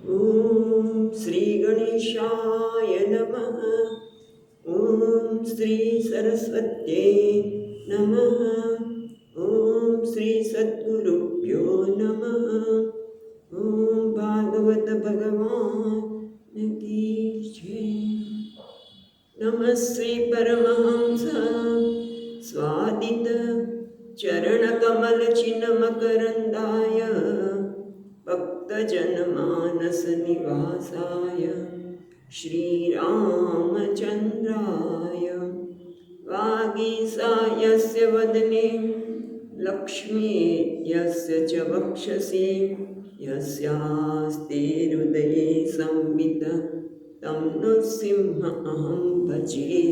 ॐ श्री गणेशाय नमः। ॐ श्री सरस्वत्यै नमः। ॐ श्री सद्गुरुभ्यो नमः। ॐ भागवत भगवान की जय। नमः श्री परमहंस स्वादित चरणकमल चिन्मकरन्दाय भक्तजनमानस निवासाय श्रीरामचन्द्राय वागीसायस्य वदने लक्ष्मीर्यस्य च वक्षसि यस्यास्ते हृदये संवित् तं नृसिंहमहं भजे।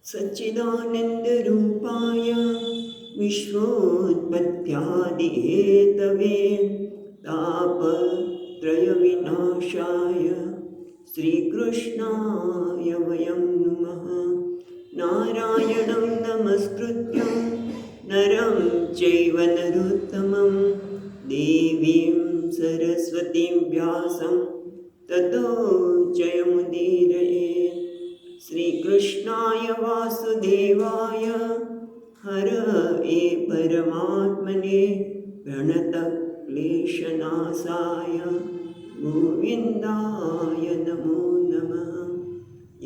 सच्चिदानन्दरूपाय विश्वोत्पत्त्यादिहेतवे तापत्रयविनाशाय श्रीकृष्णाय वयं नुमः। नारायणं नमस्कृत्य नरं चैव नरोत्तमं देवीं सरस्वतीं व्यासं ततो जयमुदीरये। श्रीकृष्णाय वासुदेवाय हरये परमात्मने प्रणतक्लेशनाशाय गोविन्दाय नमो नमः।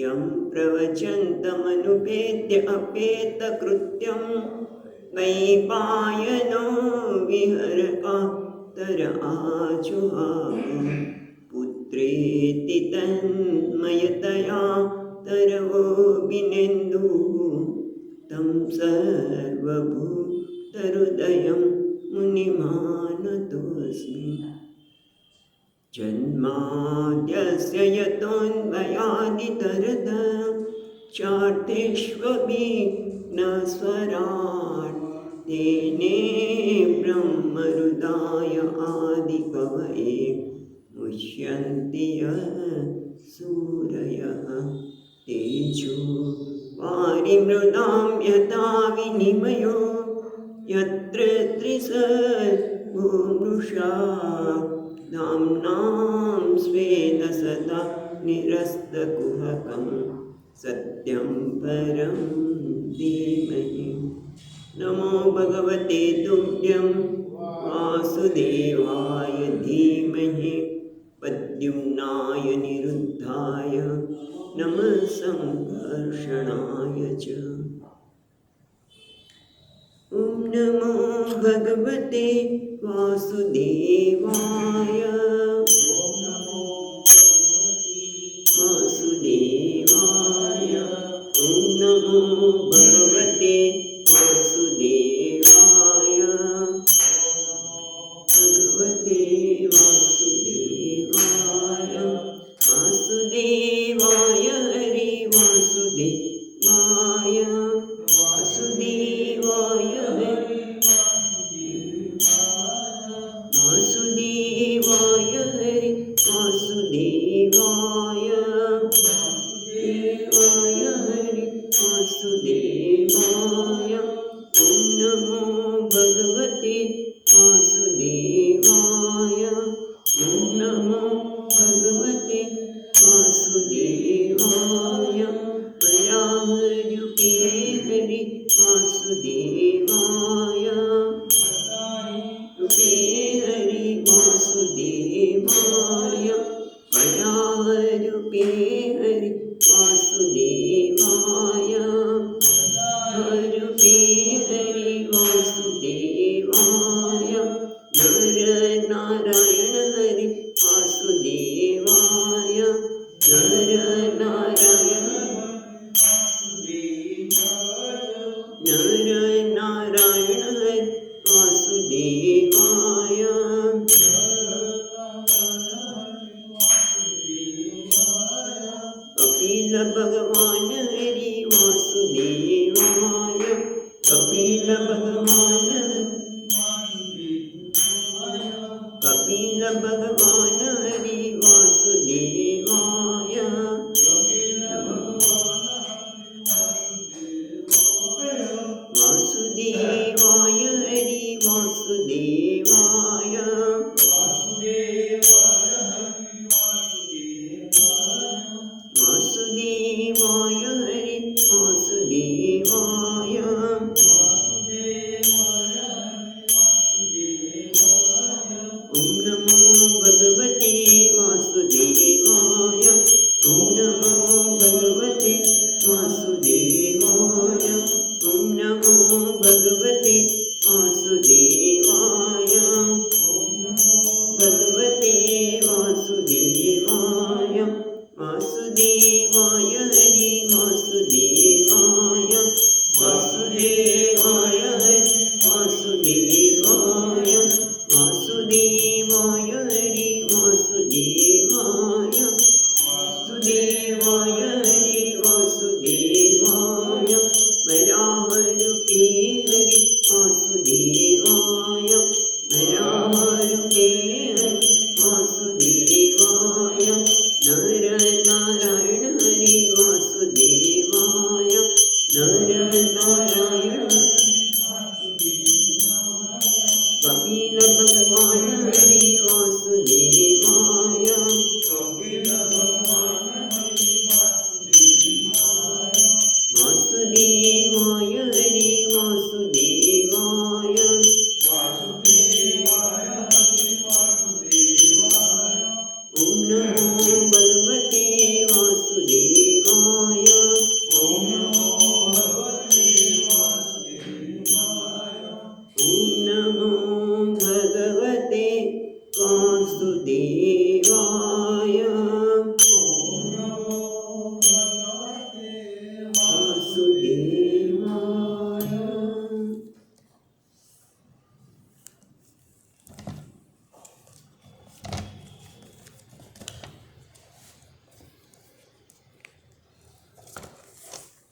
यं प्रवचन्तमनुपेत्य अपेतकृत्यं वैपायनो विहरकातर आजुहाव पुत्रेति तन्मयतया तरवो विनेन्दुः तं सर्वभूतहृदयं मुनिमानतोऽस्मि। जन्माद्यस्य यतोऽन्वयादितरत चार्थेष्वभिघ्नस्वराट् तेने ब्रह्महृदाय आदिकवये मुह्यन्ति यः सूरयः तेजो वारिमृदां यथा विनिमयो यत्र त्रिसर्गो मृषा नाम्नां स्वेन सदा निरस्तकुहकं सत्यं परं धीमहि। नमो भगवते तुभ्यं वासुदेवाय धीमहि प्रद्युम्नाय निरुद्धाय नमः संकर्षणाय च। ॐ नमो भगवते वासुदेवाय वासुदेवाय। ॐ नमो भगवते वासुदेवाय भगवते वासुदेवाय वासुदेवाय हरि वासुदेवाय वासुदेवाय हरि वासुदेवाय हरि वासुदेवाय देवाय हरि वासुदेवाय। ॐ नमो भगवते वासुदेवाय। ॐ नमो भगवते वासुदेवाय। वराहरूपे हरि वासुदेवाय रूपे हरि वासुदेवाय। वराहरूपे हरि वासुदेवाय रूपे हरि वासुदेवाय। नर नारायण हरि वासुदेवाय नर नारायण नर नारायण हरि वासुदेवाय। कपिल भगवान हरि वासुदेवाय कपिल भगवान कपिल भगवान हरि वासुदेवाय वासुदेवाय हरि वासुदेवाय વાસુદેવાય હરિ વાસુદેવાય વાસુદેવાય હરિ વાસુદેવાય વરાહરૂપે હરિ વાસુદેવાય વરાહરૂપે હરિ વાસુદેવાય નર નારાયણ હરિ વાસુદેવાય નર નારાયણ કપિલ ભગવાન હરિ વાસુદેવાય વાસુદેવાય હરિ વાસુદેવાય ઓમ નમો ભગવતે વાસુદેવાય ઓમ નમો ભગવતે વાસુદેવાય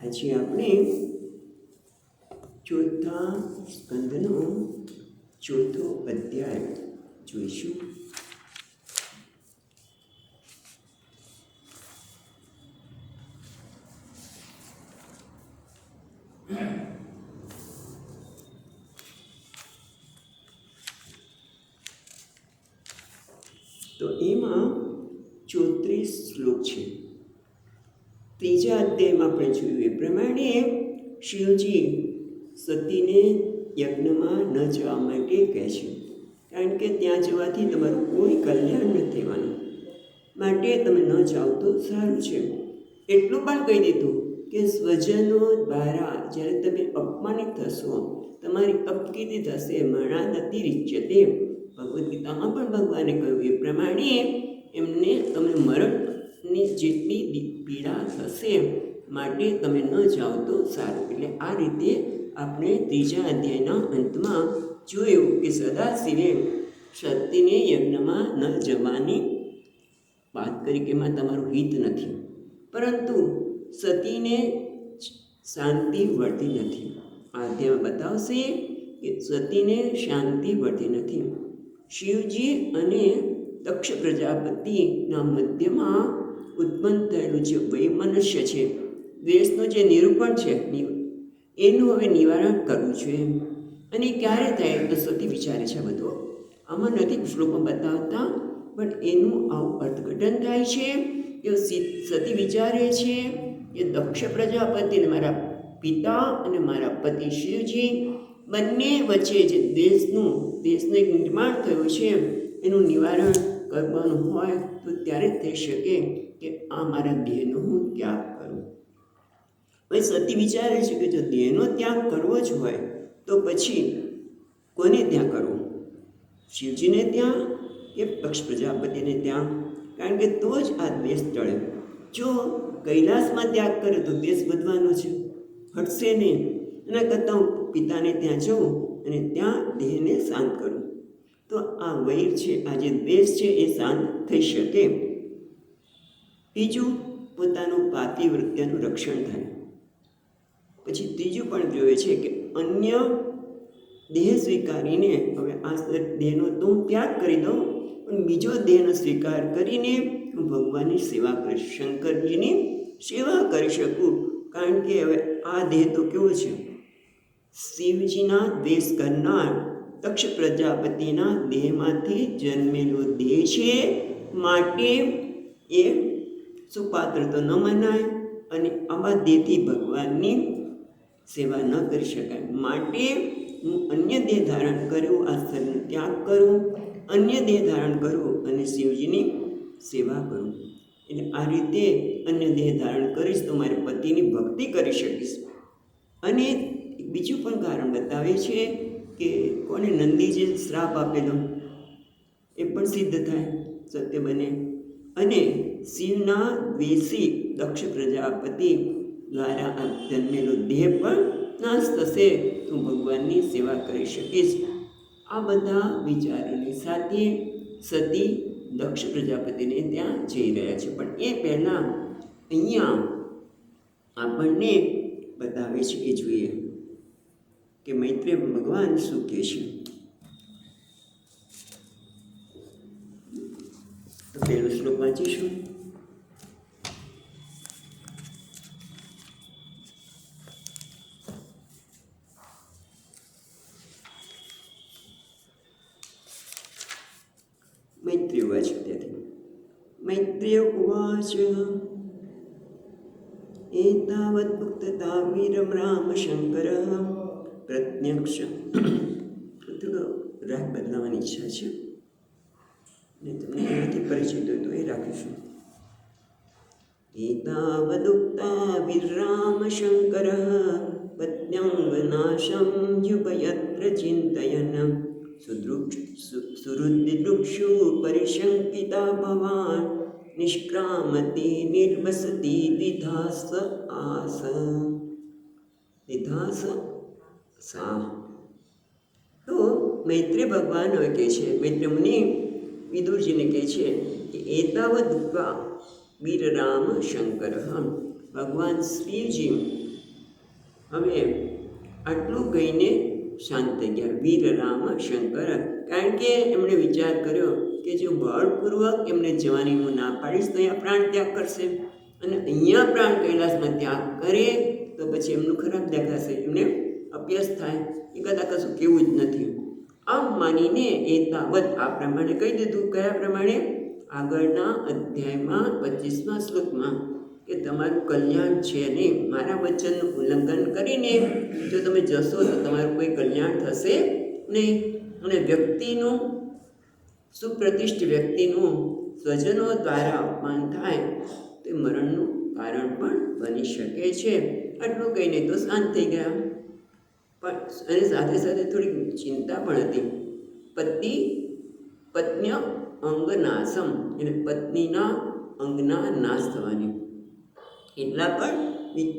આજે આપણે ચોથા સ્કંદનો ચોથો અધ્યાય જોઈશું. તો એમાં 34 શ્લોક છે. ત્રીજા અધ્યાયમાં આપણે જોયું એ પ્રમાણે શિવજી સતીને યજ્ઞમાં ન જવા માટે કહે છે, કારણ કે ત્યાં જવાથી તમારું કોઈ કલ્યાણ ન થવાનું, માટે તમે ન જાઓ તો સારું છે. એટલું પણ કહી દીધું કે સ્વજનો દ્વારા જ્યારે તમે અપમાનિત થશો, તમારી અપકીર્તિ થશે, મરણાદતિ રિચ્યતે, ભગવદ્ ગીતામાં પણ ભગવાને કહ્યું એ પ્રમાણે એમને તમે મરણની જેટલી પીડા થશે, માટે તમે ન જાઓ તો સારું. એટલે આ રીતે આપણે ત્રીજા અધ્યાયના અંતમાં જોયું કે સદાશિવે સતીને યજ્ઞમાં ન જવાની વાત કરી કે એમાં તમારું હિત નથી, પરંતુ સતીને શાંતિ વળતી નથી. આ અધ્યાયમાં બતાવશે કે સતીને શાંતિ વળતી નથી. શિવજી અને દક્ષ પ્રજાપતિના મધ્યમાં ઉત્પન્ન થયેલું જે વૈમનસ્ય છે, દ્વેષનું જે નિરૂપણ છે, એનું હવે નિવારણ કરવું જોઈએ. અને ક્યારે થાય તો સતી વિચારે છે. બધો આમાં નથી શ્લોકમાં બતાવતા, પણ એનું આવું અર્થઘટન થાય છે કે સતી વિચારે છે કે દક્ષ પ્રજાપતિને મારા પિતા અને મારા પતિ શિવજી બંને વચ્ચે જે દેશનું એક નિર્માણ થયું છે, એનું નિવારણ કરવાનું હોય તો ત્યારે જ થઈ શકે કે આ મારા દેહનો હું ત્યાગ કરું. હવે સતી વિચારે છે કે જો દેહનો ત્યાગ કરવો જ હોય તો પછી કોને ત્યાં કરવો? શિવજીને ત્યાં કે દક્ષ પ્રજાપતિને ત્યાં? કારણ કે તો જ આ દ્વેષ ટળે. જો કૈલાસમાં ત્યાગ કરે તો દ્વેષ વધવાનો છે, હટશે નહીં. એના કરતાં હું પિતાને ત્યાં જઉં અને ત્યાં દેહને શાંત કરું, તો આ વૈર છે, આ જે દ્વેષ છે એ શાંત થઈ શકે. બીજું, પોતાનું પાતિવ્રત્યનું રક્ષણ થાય. પછી ત્રીજું પણ જોઈએ છે કે અન્ય દેહ સ્વીકારીને, હવે આ દેહનો તો હું ત્યાગ કરી દઉં, પણ બીજો દેહનો સ્વીકાર કરીને હું ભગવાનની સેવા કરીશ, શંકરજીની સેવા કરી શકું. કારણ કે હવે આ દેહ તો કેવો છે? શિવજીના દ્વેષ કરનાર દક્ષ પ્રજાપતિના દેહમાંથી જન્મેલો દેહ છે, માટે એ સુપાત્ર તો ન મનાય અને આવા દેહથી ભગવાનની સેવા ન કરી શકાય. માટે હું અન્ય દેહ ધારણ કરું, આ શરીરનો ત્યાગ કરું, અન્ય દેહ ધારણ કરું અને શિવજીની સેવા કરું. એટલે આ રીતે અન્ય દેહ ધારણ કરીશ તો મારી પતિની ભક્તિ કરી શકીશ. અને બીજું પણ કારણ બતાવે છે કે કોને નંદીજીએ શ્રાપ આપેલો એ પણ સિદ્ધ થાય, સત્ય બને. અને શિવના દ્વેષી દક્ષ પ્રજાપતિ દ્વારા આ જન્મેલો દેહ પણ નાશ થશે, તો ભગવાનની સેવા કરી શકીશ. આ બધા વિચારોની સાથે સતી દક્ષ પ્રજાપતિને ત્યાં જઈ રહ્યા છે. પણ એ પહેલાં અહીંયા આપણને બતાવે છે એ જોઈએ કે મૈત્રેય ભગવાન શું કહે છે. તો પહેલો શ્લોક વાંચીશું. મૈત્રેય ઉવાચ ત્યાંથી મૈત્રેય ઉવાચ એતાવત ઉક્તતા વીરમ રામ શંકર પ્રત્યક્ષ. થોડો રાગ બદલાવાની ઈચ્છા છે ને તમને એનાથી પરિચિત હોય તો એ રાખીશું. એતાવદુક્તા વીરરામ શંકર પત્ન્યંગનાશમ યુપયત્ર ચિંતયન સુહૃદૃક્ષુ પરિશંકિતા ભવાન નિષ્ક્રામતી નિર્વસતી વિધાસ આસ. વિધાસ સા. તો મૈત્રેય ભગવાન હવે કહે છે, મૈત્રેય મુનિ વિદુરજીને કહે છે કે એતાવત ઉક્તા વીર રામ શંકર. ભગવાન શિવજી હવે આટલું કહીને શાંત થઈ ગયા. વીર રામ શંકર, કારણ કે એમણે વિચાર કર્યો કે જો બળપૂર્વક એમને જવાની હું ના પાડીશ તો અહીંયા પ્રાણ ત્યાગ કરશે, અને અહીંયા પ્રાણ કૈલાસમાં ત્યાગ કરે તો પછી એમનું ખરાબ દેખાશે, એમને અભ્યાસ થાય, એ કદાચ કશું કેવું જ નથી. આમ માનીને એતાવત આ પ્રમાણે કહી દીધું. કયા પ્રમાણે? આગળના અધ્યાયમાં 25મા શ્લોકમાં કે તમારું કલ્યાણ છે નહીં. મારા વચનનું ઉલ્લંઘન કરીને જો તમે જશો તો તમારું કોઈ કલ્યાણ થશે નહીં, અને વ્યક્તિનું, સુપ્રતિષ્ઠિત વ્યક્તિનું સ્વજનો દ્વારા અપમાન થાય તે મરણનું કારણ પણ બની શકે છે. આટલું કહીને તો શાંત થઈ ગયા. પણ અને સાથે સાથે થોડી ચિંતા પણ હતી. પત્ન્ય અંગનાશમ, એટલે પત્નીના અંગના નાશ થવાની. એટલા પણ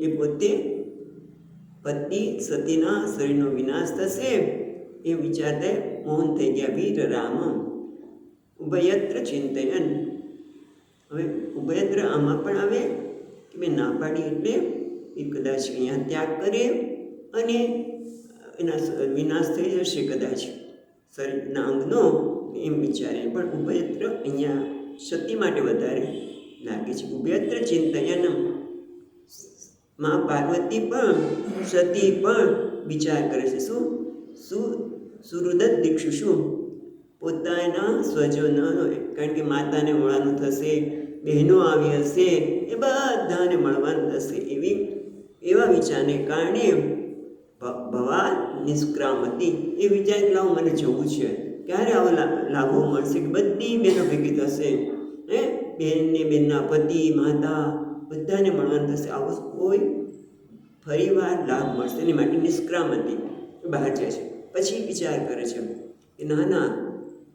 એ પોતે પત્ની સતીના શરીરનો વિનાશ થશે એ વિચારતા મૌન થઈ ગયા. વીર રામ ઉભયત્ર ચિંતયન. હવે ઉભયત્ર આમાં પણ આવે કે મેં ના પાડી એટલે એ કદાચ અહીંયા ત્યાગ કરે અને એના વિનાશ થઈ જશે કદાચ શરીરના અંગનો, એમ વિચારે. પણ ઉભયત્ર અહીંયા સતી માટે વધારે લાગે છે. ઉભયત્ર ચિંતયન. માં પાર્વતી પણ સતી પણ વિચાર કરે છે. શું સુહૃદ દીક્ષુ, શું પોતાના સ્વજનો, કારણ કે માતાને મળવાનું થશે, બહેનો આવી હશે, એ બધાને મળવાનું થશે, એવા વિચારને કારણે ભવા નિષ્ક્રામતી, એ વિચાર લાવ મને જવું છે, ક્યારે આવો લાભો મળશે કે બધી બહેનો ભેગી થશે, બહેનને બહેનના પતિ માતા બધાને મળવાનું થશે, આવો કોઈ ફરીવાર લાભ મળશે એની માટે નિષ્ક્રામતી બહાર જાય છે. પછી વિચાર કરે છે કે ના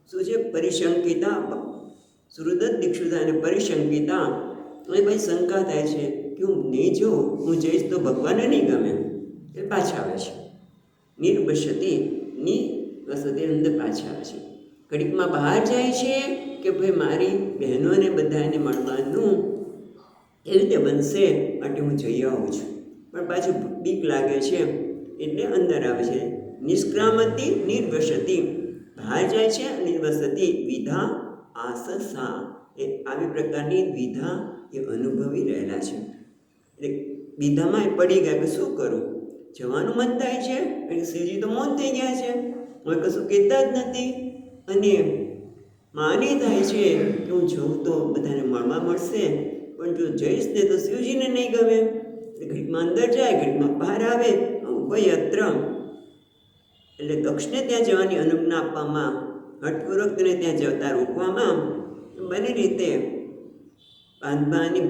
શું છે, પરિશંકિતા, સુહૃદ દીક્ષિતા અને પરિશંકિતા. અને પછી શંકા થાય છે કે હું નહીં જાઉં, હું જઈશ તો ભગવાનને નહીં ગમે, એ પાછા આવે છે. નિર્વસતી અંદર પાછા આવે છે. ઘડીકમાં બહાર જાય છે કે ભાઈ મારી બહેનોને બધાને મળવાનું એ રીતે બનશે માટે હું જઈ આવું છું, પણ પાછું બીક લાગે છે એટલે અંદર આવે છે. નિષ્ક્રામતી નિર્વસતી, બહાર જાય છે. નિર્વસતી વિધા આસસા, એ આવી પ્રકારની વિધા એ અનુભવી રહેલા છે. એટલે વિધામાં એ પડી ગયા કે શું કરું, જવાનું મન થાય છે, અને શ્રીજી તો મૌન થઈ ગયા છે, હવે કશું કહેતા જ નથી. અને માને થાય છે કે હું જઉં તો બધાને મળવા મળશે, પણ જો જઈશ ને તો શિવજીને નહીં ગમે. ઘડીકમાં અંદર જાય, ઘડીકમાં બહાર આવે. ઉભયત્ર એટલે દક્ષને ત્યાં જવાની અનુજ્ઞા આપવામાં, હઠપૂર્વક તેને ત્યાં જતા રોકવામાં, બંને રીતે બાંધવાની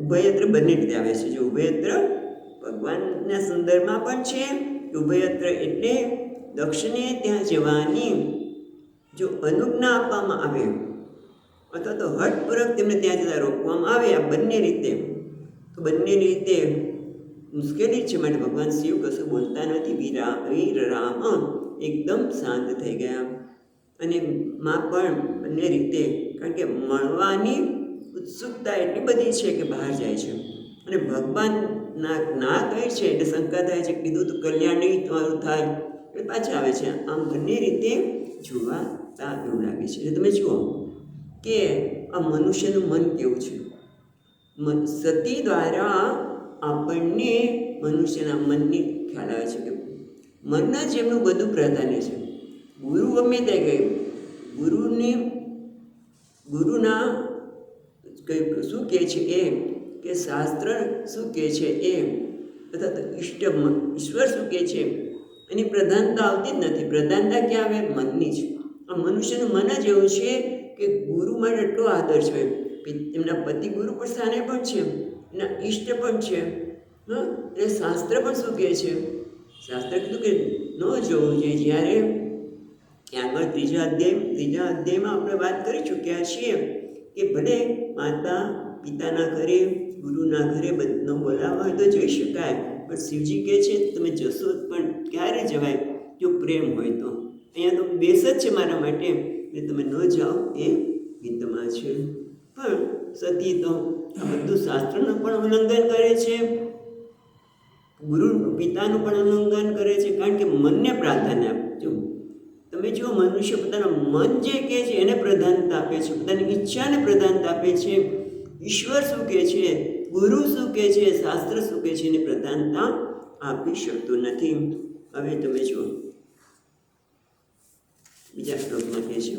ઉભયત્ર બંને રીતે આવે છે. જો ઉભયત્ર ભગવાનના સંદર્ભમાં પણ છે, ઉભયત્ર એટલે દક્ષને ત્યાં જવાની જો અનુજ્ઞા આપવામાં આવે અથવા તો હઠપૂર્વક તેમને ત્યાં જતા રોકવામાં આવે, આ બંને રીતે, તો બંને રીતે મુશ્કેલી છે. માટે ભગવાન શિવ કશું બોલતા નથી. વીર રામ એકદમ શાંત થઈ ગયા. અને માં પણ બંને રીતે, કારણ કે મળવાની ઉત્સુકતા એટલી બધી છે કે બહાર જાય છે. અને ભગવાન ના કહે છે એટલે શંકા થાય છે, કીધું તો કલ્યાણ નહીં તમારું થાય એટલે પાછા આવે છે. આમ બંને રીતે જોવાતા એવું લાગે છે. એટલે તમે જુઓ કે આ મનુષ્યનું મન કેવું છે. સતી દ્વારા આપણને મનુષ્યના મનની ખ્યાલ આવે છે કે મનના જ એમનું બધું પ્રાધાન્ય છે. ગુરુ ગમે તે કહે, ગુરુના શું કહે છે એ, કે શાસ્ત્ર શું કહે છે એ, અથવા તો ઈશ્વર શું કહે છે, એની પ્રધાનતા આવતી જ નથી. પ્રધાનતા ક્યાં આવે? મનની જ. આ મનુષ્યનું મન જ એવું છે કે ગુરુ માટે એટલો આદર છે. એમના પતિ ગુરુ પણ સ્થાને પણ છે, એના ઈષ્ટ પણ છે. એટલે શાસ્ત્ર પણ શું કહે છે? શાસ્ત્ર કીધું કે ન જોવું જોઈએ. જ્યારે આગળ ત્રીજા અધ્યાયમાં આપણે વાત કરી ચૂક્યા છીએ કે ભલે માતા પિતાના ઘરે, ગુરુના ઘરે બધું બોલાવવા હોય તો જઈ શકાય, પણ શિવજી કહે છે તમે જશો પણ ક્યારે જવાય? જો પ્રેમ હોય તો. અહીંયા તો બેસ જ છે મારા માટે, એટલે તમે ન જાઓ એ હિતમાં છે. પણ સતી તો આ બધું શાસ્ત્રનું પણ ઉલ્લંઘન કરે છે, ગુરુ પિતાનું પણ ઉલ્લંઘન કરે છે, કારણ કે મનને પ્રાધાન્ય આપજો. તમે જો મનુષ્ય પોતાના મન જે કહે છે એને પ્રધાનતા આપે છે, પોતાની ઈચ્છાને પ્રધાનતા આપે છે. ઈશ્વર શું કહે છે, ગુરુ શું કહે છે, શાસ્ત્ર શું કહે છે, એને પ્રધાનતા આપી શકતું નથી. હવે તમે જુઓ બીજા શ્લોકમાં કહે છે,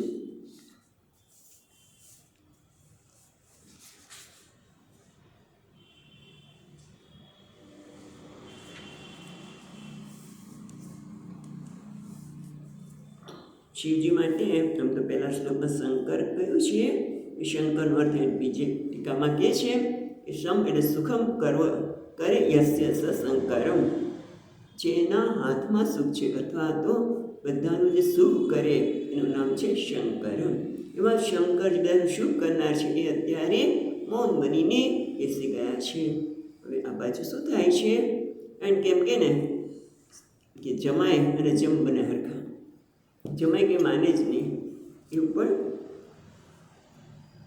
શિવજી માટે આમ તો પહેલા શ્લોકમાં શંકર કહ્યું છે, એ શંકરનો અર્થ બીજી ટીકામાં કહે છે કે સમ એટલે સુખમ કરે યસ્ય સ શંકરમ, જેના હાથમાં સુખ છે અથવા તો બધાનું જે શુભ કરે એનું નામ છે શંકર. એવા શંકર જે બધાનું શુભ કરનાર છે એ અત્યારે મૌન બનીને બેસી ગયા છે. હવે આ બાજુ શું થાય છે? કારણ કે એમ કે ને કે જમાય અને જમ બને હરખા. જમાય કે માને જ નહીં એવું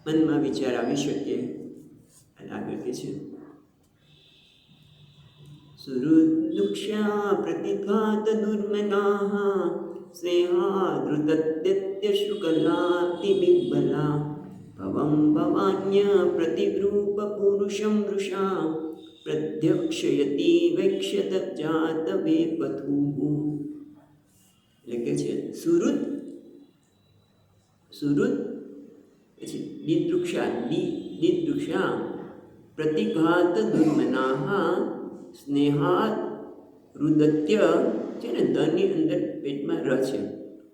પણ મનમાં વિચાર આવી શકે. આગળ કે છે સુહૃદુક્ષા પ્રતિઘાત દુર્મનાઃ સ્નેહાદૃતત્ય શુકલાતિ બિબ્બલા ભવં ભવાન્ય પ્રતિરૂપ પુરુષમ વૃષા પ્રત્યક્ષયતિ વૈક્ષ્યત જાત વેપથુઃ. એટલે કે છે સુહૃદ પછી દિદૃક્ષા પ્રતિઘાત દુર્મનાઃ સ્નેહાત રુદત્ય છે ને, ધની અંદર પેટમાં ર છે,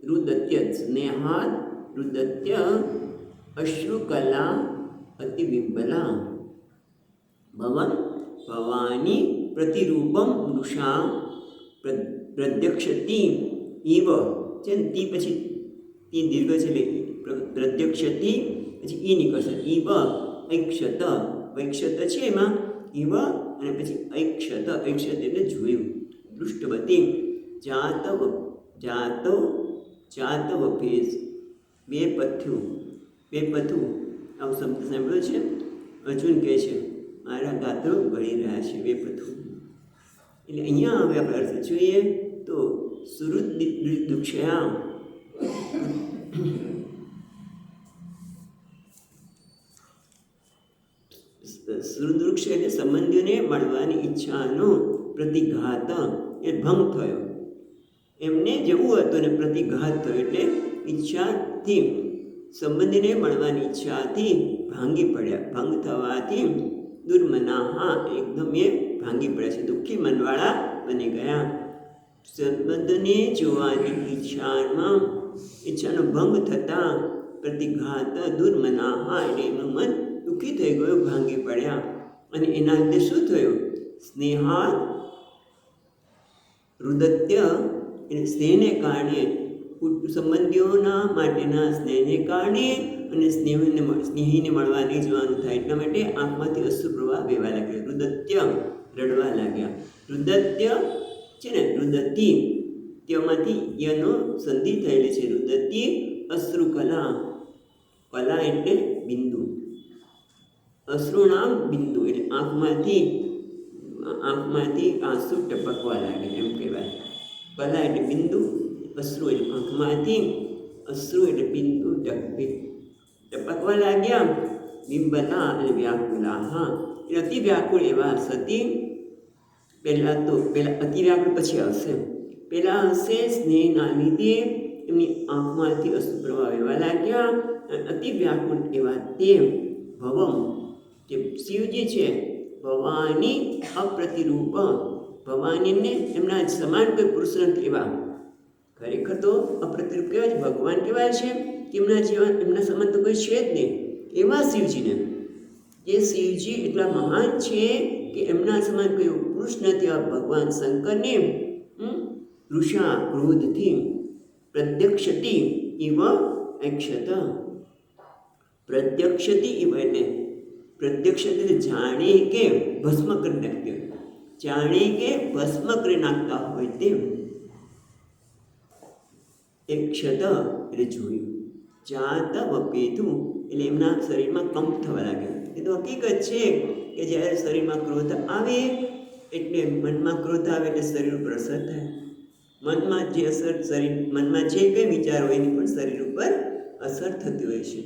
રુદત્ય સ્નેહાત રુદત્ય અશ્રુકલા અતિવિબ્બલા ભવન ભવાની પ્રતિરૂપમ વૃષા પ્રત્યક્ષતિ ઇવ છે ને, તી પછી તી દીર્ઘ છે એટલે પ્રત્યક્ષતિ પછી ઈ નીકળશે. ઇવ ઐક્ષત, વૈક્ષત છે એમાં ઇવ અને પછી ઐક્ષત એટલે જોયું. દૃષ્ટવતી જાતવભેસ બે પથ્યું આવું શબ્દ સાંભળ્યો છે. અર્જુન કહે છે મારા ગાત્રો ગળી રહ્યા છે બે પથ્યું. એટલે અહીંયા હવે આપણે અર્થ જોઈએ તો સુહૃદુક્ષયા સુહૃદવૃક્ષ એટલે સંબંધીઓને મળવાની ઈચ્છાનો પ્રતિઘાત એ ભંગ થયો. એમને જવું હતું ને પ્રતિઘાત થયો એટલે ઈચ્છાથી, સંબંધીને મળવાની ઈચ્છાથી ભાંગી પડ્યા. ભંગ થવાથી દુર્મનાઃ એકદમ એ ભાંગી પડ્યા છે, દુઃખી મનવાળા બની ગયા. સંબંધને જોવાની ઈચ્છાનો ભંગ થતાં પ્રતિઘાત દુર્મનાઃ એટલે એમનું મન દુઃખી થઈ ગયું, ભાંગી પડ્યા. અને એના લીધે શું થયું? સ્નેહાદ રુદત્ય એટલે સ્નેહને કારણે, સંબંધીઓના માટેના સ્નેહને કારણે અને સ્નેહીને મળવા નહીં જવાનું થાય એટલા માટે આંખમાંથી અશ્રુ પ્રવાહ વહેવા લાગ્યા. રુદત્ય રડવા લાગ્યા. રુદત્ય છે ને રુદતી તેમાંથી યનો સંધિ થયેલી છે. રુદતી અશ્રુ કલા, કલા એટલે બિંદુ, અશ્રુનામ બિંદુ એટલે આંખમાંથી આંસુ ટપકવા લાગે એમ કહેવાય. કલા એટલે બિંદુ, અશ્રુ એટલે આંખમાંથી, અશ્રુ એટલે બિંદુ ટપકવા લાગ્યા. બિંબલા એટલે વ્યાકુલા, હા એટલે અતિ વ્યાકુળ એવા સતી. પહેલાં અતિ વ્યાકુળ પછી આવશે. પહેલાં હશે સ્નેહના લીધે એમની આંખમાંથી અશ્રુ પ્રવાહ વહેવા લાગ્યા. અતિ વ્યાકુળ એવા તે ભવમ, જે શિવજી છે, ભવાની અપ્રતિરૂપ, ભવાનીને એમના સમાન કોઈ પુરુષ નથી એવા. ખરેખર તો અપ્રતિરૂપ કહેવાય છે, ભગવાન કહેવાય છે. તેમના જેવા એમના સમાન તો કોઈ છે જ નહીં. એવા શિવજીને, જે શિવજી એટલા મહાન છે કે એમના સમાન કોઈ પુરુષ નથી, એવા ભગવાન શંકરને ઋષા ક્રોધથી પ્રત્યક્ષતી ઇવ અક્ષત. પ્રત્યક્ષતી ઇવ એટલે પ્રત્યક્ષતી જાણે કે ભસ્મ કરી નાખતી હોય, જાણે કે ભસ્મ કરી નાખતા હોય તેમ. અક્ષત એટલે જોયું, જાત વપેતું એટલે એમના શરીરમાં કંપ થવા લાગે. એ તો હકીકત છે કે જ્યારે શરીરમાં ક્રોધ આવે એટલે મનમાં ક્રોધ આવે એટલે શરીર ઉપર અસર થાય. મનમાં જે અસર મનમાં જે કંઈ વિચારો એની પણ શરીર ઉપર અસર થતી હોય છે.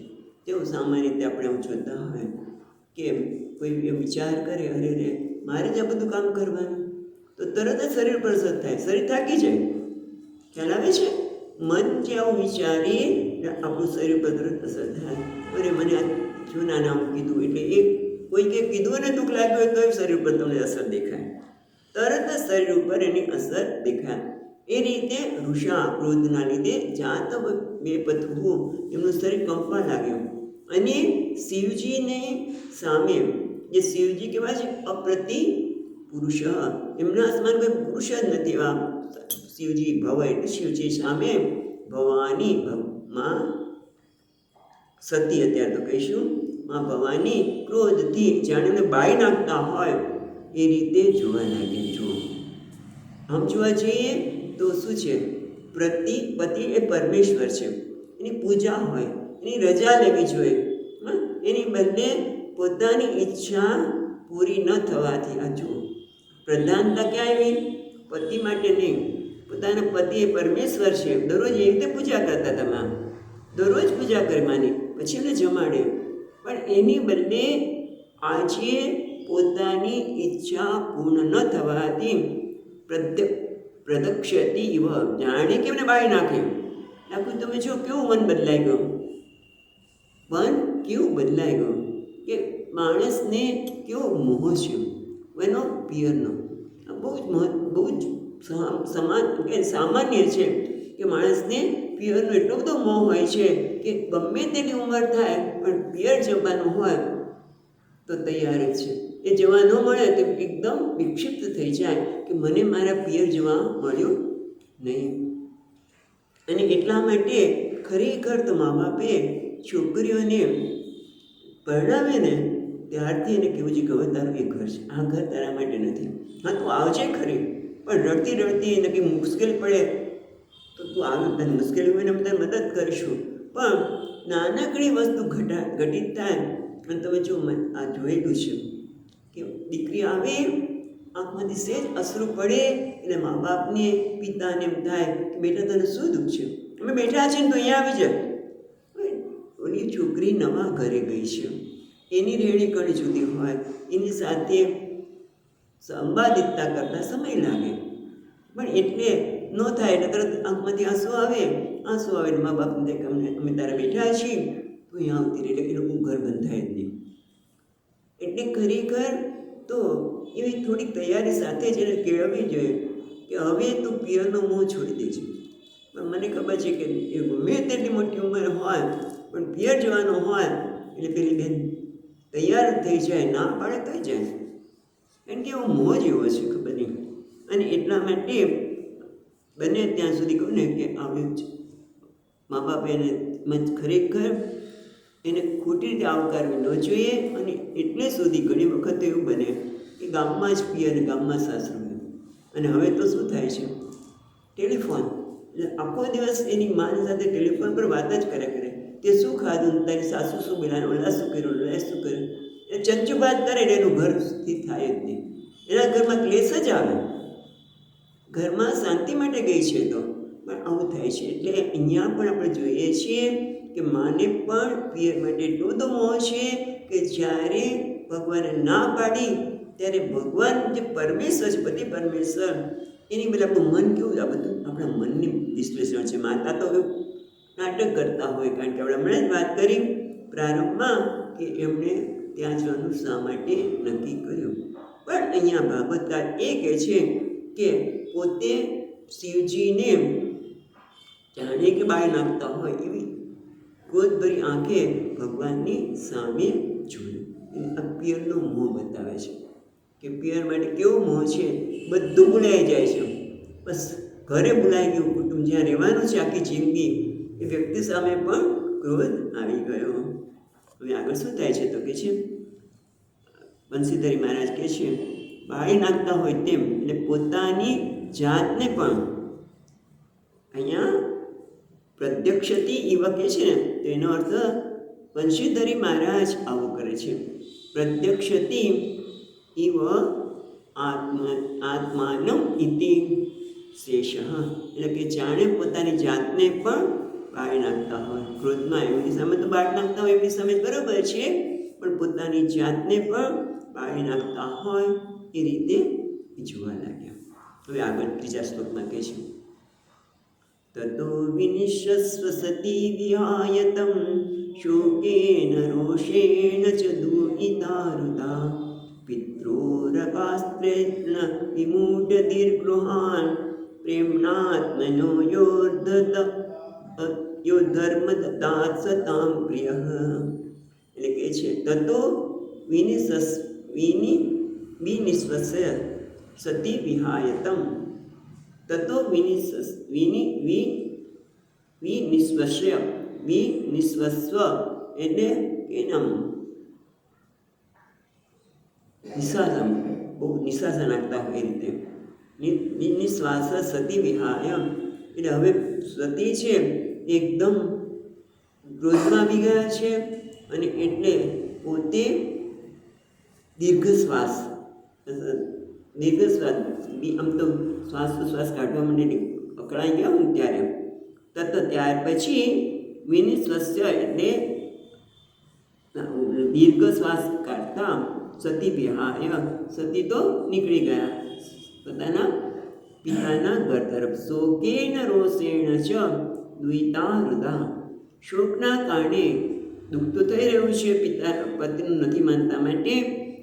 તેવું સામાન્ય રીતે આપણે જોતા હોય કે કોઈ વિચાર કરે, અરે રે મારે જ આ બધું કામ કરવાનું, તો તરત જ શરીર પર અસર થાય, શરીર થાકી જાય. ખ્યાલ આવે છે? મન જે આવું વિચારી આપણું શરીર પર તરત અસર થાય. અરે મને આ જૂના નામ કીધું એટલે કોઈ કે કીધું અને દુઃખ લાગ્યું હોય તો શરીર પર તમને અસર દેખાય, તરત જ શરીર ઉપર એની અસર દેખાય. એ રીતે ઋષા ક્રોધના લીધે જાત બેપથવું એમનું શરીર કંપવા લાગ્યું. અને શિવજીને સામે, જે શિવજી કહેવાય છે અપ્રતિ પુરુષ, એમના સમાન કોઈ પુરુષ જ નથી એવા શિવજી. ભવ એટલે શિવજી સામે ભવાની, માં સતી અત્યારે તો કહીશું, માં ભવાની ક્રોધથી જાણે એમને બાળી નાખતા હોય એ રીતે જોવા લાગે. જો આમ જોવા જઈએ તો શું છે, પતિ એ પરમેશ્વર છે, એની પૂજા હોય, એની રજા લેવી જોઈએ. એની બદલે પોતાની ઈચ્છા પૂરી ન થવાથી, આ જુઓ પ્રધાનતા ક્યાં આવી? પતિ માટે નહીં. પોતાના પતિ એ પરમેશ્વર છે, દરરોજ એવી રીતે પૂજા કરતા હતા. દરરોજ પૂજા કરી માની, પછી એમને જમાડે. પણ એની બદલે આજે પોતાની ઈચ્છા પૂર્ણ ન થવાથી પ્રદક્ષતી ઇવ, જાણે કે એમને બાળી નાખે. આખું તમે જો કેવું મન બદલાઈ ગયું, મન કેવું બદલાઈ ગયું કે માણસને કેવો મોહ છે એનો પિયરનો. બહુ જ સામાન્ય છે કે માણસને પિયરનો એટલો બધો મોહ હોય છે કે ગમે તેની ઉંમર થાય પણ પિયર જવાનું હોય તો તૈયાર જ છે. એ જવા ન મળે તો એકદમ વિક્ષિપ્ત થઈ જાય કે મને મારા પિયર જવા મળ્યું નહીં. અને એટલા માટે ખરેખર તો મા બાપે છોકરીઓને પરણાવે ને ત્યારથી એને કેવું છે કે હવે તારું એ ઘર છે, આ ઘર તારા માટે નથી. હા તું આવજે ખરી, પણ રડતી રડતી એને કંઈ મુશ્કેલ પડે તો તું આવી તને મુશ્કેલી હોય ને અમે તને મદદ કરીશું. પણ નાનકડી વસ્તુ ઘટિત થાય. અને તમે જો આ જોયેલું છે કે દીકરી આવે, આંખમાંથી સેજ અશ્રુ પડે એટલે મા બાપને, પિતાને એમ થાય કે બેટા તને શું દુઃખ છે, અમે બેઠા છીએ ને તો અહીંયા આવી જાય. ઓલી છોકરી નવા ઘરે ગઈ છે, એની રેડી કણી જુદી હોય, એની સાથે સંવાદિતતા કરતાં સમય લાગે. પણ એટલે ન થાય એટલે તરત આંખમાંથી આંસુ આવે એટલે મા બાપને કહે કે અમે તારા બેઠા છીએ તો અહીંયા આવતી રહે, એટલે એ લોકોનું ઘર બંધ થાય જ નહીં. એટલે ખરેખર તો એવી થોડીક તૈયારી સાથે જ એને કેળવવી જોઈએ કે હવે તું પિયરનો મોહ છોડી દેજે. પણ મને ખબર છે કે એ ગમે તેટલી મોટી ઉંમર હોય પણ પિયર જવાનો હોય એટલે પેલી બેન તૈયાર થઈ જાય, ના પાડે થઈ જાય. કારણ કે એવો મોહ જ એવો છે ખબર નહીં. અને એટલા માટે બને ત્યાં સુધી કહું ને કે આવ્યું જ મા બાપે એને ખરેખર એને ખોટી રીતે આવકારવી ન જોઈએ. અને એટલે સુધી ઘણી વખત એવું બને કે ગામમાં જ પિયર અને ગામમાં સાસરું. અને હવે તો શું થાય છે ટેલિફોન. એટલે આખો દિવસ એની માની સાથે ટેલિફોન પર વાત જ કરે. તે શું ખાધું, તારી સાસુ શું બોલાવે, ઓલા શું કર્યું, ઓલા શું કર્યું, એ ચંચુ વાત કરે ને એનું ઘર સ્થિર થાય જ નહીં. એના ઘરમાં ક્લેશ જ આવે. ઘરમાં શાંતિ માટે ગઈ છે તો પણ આવું થાય છે. એટલે અહીંયા પણ આપણે જોઈએ છીએ કે માને પણ પિયર માટે એટલો બધો મોહ છે કે જ્યારે ભગવાને ના પાડી ત્યારે ભગવાન જે પરમેશ્વર છે, પતિ પરમેશ્વર, એની બધા આપણું મન કેવું, આ બધું આપણા મનની વિશ્લેષણ છે. માતા તો નાટક કરતા હોય, કારણ કે આપણે હમણાં જ વાત કરી પ્રારંભમાં કે એમણે ત્યાં જવાનું શા માટે નક્કી કર્યું. પણ અહીંયા ભાગવતકાર એ કહે છે કે પોતે શિવજીને જાણે કે બાળી નાખતા હોય એવી ક્રોધભરી આંખે ભગવાનની સામે જોયું. આ પિયરનો મોહ બતાવે છે કે પિયર માટે કેવો મોહ છે. બધું ભૂલાઈ જાય છે. બસ ઘરે ભૂલાઈ ગયું, કુટુંબ જ્યાં રહેવાનું છે આખી જિંદગી, એ વ્યક્તિ સામે પણ ક્રોધ આવી ગયો. હવે આગળ શું થાય છે તો કે છે બંસીધરી મહારાજ કહે છે બાળી નાખતા હોય તેમ, એટલે પોતાની જાતને પણ અહીંયા પ્રત્યક્ષતી એવા કહે છે ને, તો એનો અર્થ બંસીધરી મહારાજ આવો કરે છે. પ્રત્યક્ષતી ઇવ આત્માનમ ઇતિ શેષ, એટલે કે જાણે પોતાની જાતને પણ બાળી નાખતા હોય. ક્રોધમાં એમની સામે તો બાળી નાખતા હોય, એમની સામે બરાબર છે, પણ પોતાની જાતને પણ બાળી નાખતા હોય એ રીતે જોવા લાગ્યા. હવે આગળ ત્રીજા શ્લોકમાં કહે છે તતો વિનિશ્યસ્વ સતી વિહાયતમ શોકેન રોષેણ ચ દુહિતારુતા પિત્રોરકાસ્ત્રેત્ન વિમૂઢ દીર્ઘૃહાન પ્રેમનાત્મનો યો ધર્મ દત્તાત સતામ પ્રિય. એટલે કહે છે તતો વિનિશ્વસ્ય સતી વિહાયતમ, તતો વિનિશ્વસ્વ એટલે એનામ નિશાસન, બહુ નિશાસન નાખતા હોય એ રીતે. નિશ્વાસ સતી વિહાય, એટલે હવે સતી છે એકદમ ક્રોધમાં આવી ગયા છે, અને એટલે પોતે દીર્ઘ શ્વાસ આમ તો શ્વાસ કાઢવા માટે અકળાઈ ગયા હોય ત્યારે તત ત્યાર પછી વિનિશ્વસ્ય એટલે દીર્ઘ શ્વાસ કાઢતા સતી વિહાય, સતી તો નીકળી ગયા પોતાના પિતાના ઘર તરફ. શોકેન રોષેણ ચ દ્વિતા હૃદા, શોકના કારણે દુઃખ તો થઈ રહ્યું છે પિતા પતિનું નથી માનતા માટે,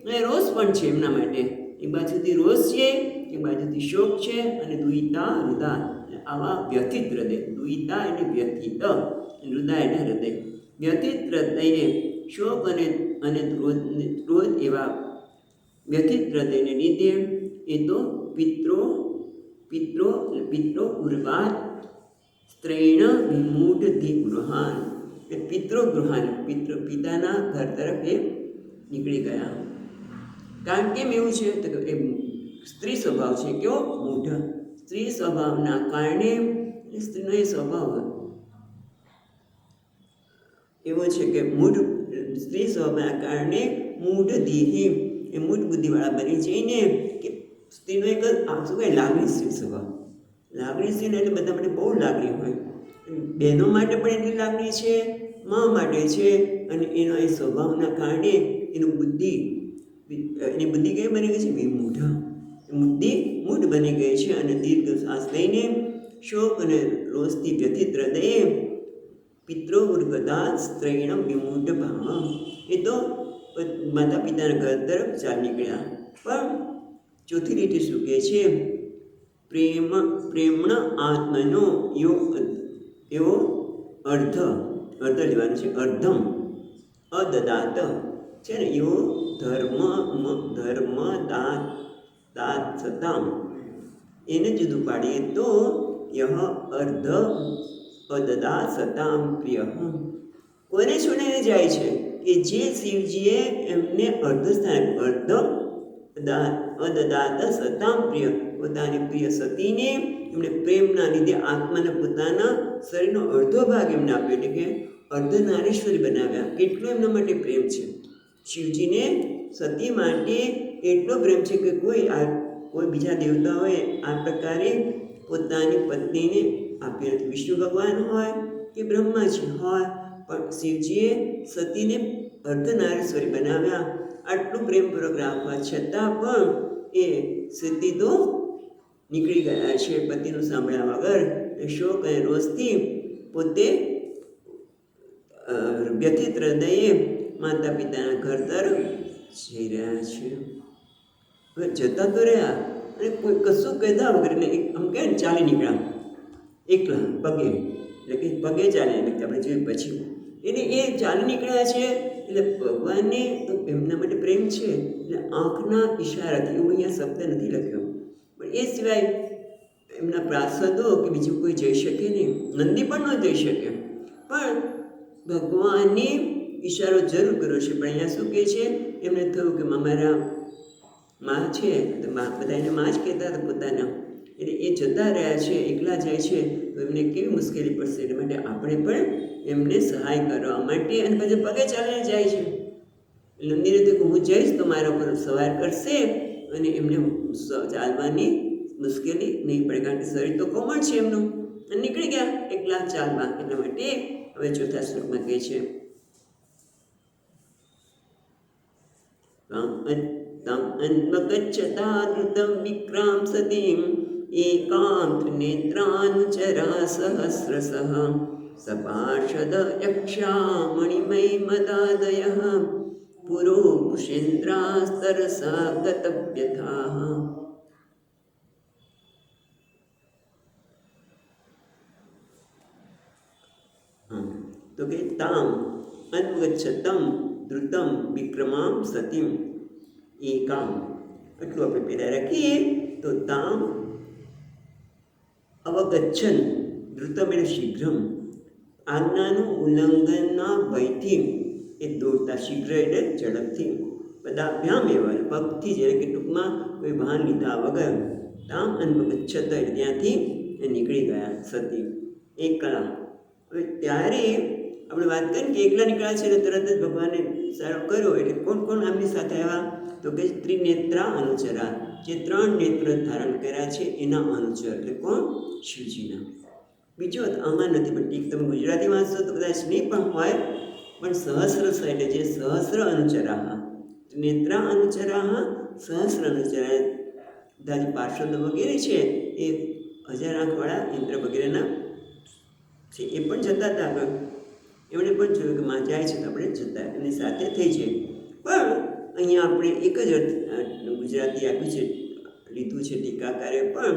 અને રોષ પણ છે એમના માટે. એક બાજુથી રોષ છે, એક બાજુથી શોક છે, અને દ્વિતા હૃદા આવા વ્યથિત હૃદય. દ્વિતા એટલે વ્યથિત, હૃદય એટલે હૃદય. વ્યથિત હૃદયે શોક અને ક્રોધ એવા વ્યથિત હૃદયને લીધે એ તો પિત્રો ઉર્વાત સ્ત્રૈણ વિમૂઢ ગૃહાન, એ પિતૃગૃહાન પિતાના ઘર તરફ એ નીકળી ગયા. કારણ કેમ એવું છે તો કે એ સ્ત્રી સ્વભાવ છે, કેવો મૂઢ. સ્ત્રી સ્વભાવના કારણે સ્ત્રીનો એ સ્વભાવ એવો છે કે સ્ત્રી સ્વભાવના કારણે મૂઢ દીહી, એ મૂઢ બુદ્ધિવાળા બની જઈને કે સ્ત્રીનો એક શું કહે લાગણીશીલ સ્વભાવ. લાગણીશીલ એટલે બધા માટે બહુ લાગણી હોય, બહેનો માટે પણ એટલી લાગણી છે, મા માટે છે, અને એનો એ સ્વભાવના કારણે એની બુદ્ધિ કેવી બની ગઈ છે વિમૂઢ, બુદ્ધિ મૂઢ બની ગઈ છે. અને દીર્ઘ શ્વાસ લઈને શોક અને રોષથી વ્યથિત હૃદયે પિત્રો ઉર્ગતા સ્ત્રૈણ વિમૂઢ ભાવ, એ તો માતા પિતાના ઘર તરફ ચાલી નીકળ્યા. પણ ચોથી રીતે શું કહે છે પ્રેમણ આત્મનો એવો અર્ધ લેવાનું છે, અર્ધમ અદદાત છે ને, એવો ધર્મ દાત સતામ, એને જુદું પાડીએ તો યહ અર્ધ અદદા સતામ પ્રિય. કોને છોડીને જાય છે કે જે શિવજીએ એમને અર્ધ સ્થાન, અર્ધ અદદાત સતામ પ્રિય, પોતાની પ્રિય સતીને એમણે પ્રેમના લીધે આત્માને પોતાના શરીરનો અડધો ભાગ એમને આપ્યો, એટલે કે અર્ધનારીશ્વરી બનાવ્યા. કેટલો એમના માટે પ્રેમ છે. શિવજીને સતી માટે એટલો પ્રેમ છે કે કોઈ બીજા દેવતાઓએ આ પ્રકારે પોતાની પત્નીને આપી નથી. વિષ્ણુ ભગવાન હોય કે બ્રહ્માજી હોય, પણ શિવજીએ સતીને અર્ધનારીશ્વરી બનાવ્યા. આટલું પ્રેમપૂર્વક રાખવા છતાં પણ એ સતી તો નીકળી ગયા છે પતિનું સાંભળ્યા વગર. શોક અને રોષથી પોતે વ્યથિત હૃદયે માતા પિતાના ઘર તરફ જઈ રહ્યા છે. હવે જતા તો રહ્યા અને કોઈ કશું કહેતા વગર આમ કહે ને ચાલી નીકળ્યા એકલા પગે, એટલે કે પગે ચાલી નીકળ્યા. આપણે જોયું પછી એટલે એ ચાલી નીકળ્યા છે. એટલે ભગવાનને તો એમના માટે પ્રેમ છે, એટલે આંખના ઈશારાથી, એવું અહીંયા શબ્દ નથી લખ્યો, પણ એ સિવાય એમના પ્રાસદો કે બીજું કોઈ જઈ શકે નહીં. નંદી પણ ન જઈ શકે, પણ ભગવાનને ઈશારો જરૂર કર્યો છે. પણ અહીંયા શું કહે છે, એમને થયું કે મારા માં છે, તો બધા એને માં જ કહેતા હતા પોતાના. એટલે એ જતા રહ્યા છે, એકલા જાય છે, તો એમને કેવી મુશ્કેલી પડશે. એટલે માટે આપણે પણ એમને સહાય કરવા માટે, અને પછી પગે ચાલીને જાય છે. નંદીને તો હું જઈશ તો મારા ઉપર સવાર કરશે અને એમને ચાલવાની મુશ્કેલી નહીં પડે, કારણ કે શરીર તો કોમળ છે એમનું. અને નીકળી ગયા એકલા ચાલવા. એટલા માટે હવે ચોથા શ્લોકમાં કહે છે, તમ અન્વગચ્છતા ધૃતમ વિક્રામ સતીમ એકામ નેત્રાનુચરા સહસ્રશઃ સપાર્ષદ યક્ષા મણિમય મદાદયઃ પુરો પુષેન્દ્રાસ્તરસા ગતવ્યથાઃ. તો કે તામ અન્વગચ્છતમ ધૃતમ વિક્રમામ સતીમ એકામ, એટલું આપણે પહેલાં રાખીએ તો તામ અવગચ્છન, ધૃતમ એટલે શીઘ્રમ, આજ્ઞાનું ઉલ્લંઘનના ભયથી એ દોડતા, શીઘ્ર એટલે ઝડપથી, પદાભ્યામ એવા પગથી, જ્યારે કે ટૂંકમાં કોઈ ભાન લીધા વગર, તામ અન્વગચ્છત એટલે ત્યાંથી એ નીકળી ગયા સતી એકલા. હવે ત્યારે આપણે વાત કરીએ કે એકલા નીકળ્યા છે એટલે તરત જ ભગવાને સારો કર્યો. એટલે કોણ કોણ આમની સાથે આવ્યા, તો કે ત્રિનેત્રા અનુચરા, જે 3 નેત્ર ધારણ કર્યા છે એના અનુચર, એટલે કોણ, શિવજીના. બીજો આમાં નથી, પણ ઠીક તમે ગુજરાતી વાંચશો તો કદાચ નહીં પણ હોય, પણ સહસ્ર એટલે જે સહસ્ર અનુચરાહ, ત્રિનેત્રા અનુચરાહ સહસ્ર અનુચરા, બધા જે પાર્ષદ વગેરે છે એ 1000 આંખવાળા ઇન્દ્ર વગેરેના છે, એ પણ જતા હતા આગળ. એમણે પણ જોયું કે માં જાય છે તો આપણે જતા એની સાથે થઈ છે. પણ અહીંયા આપણે એક જ અર્થ ગુજરાતી આપ્યું છે, લીધું છે ટીકાકારે, પણ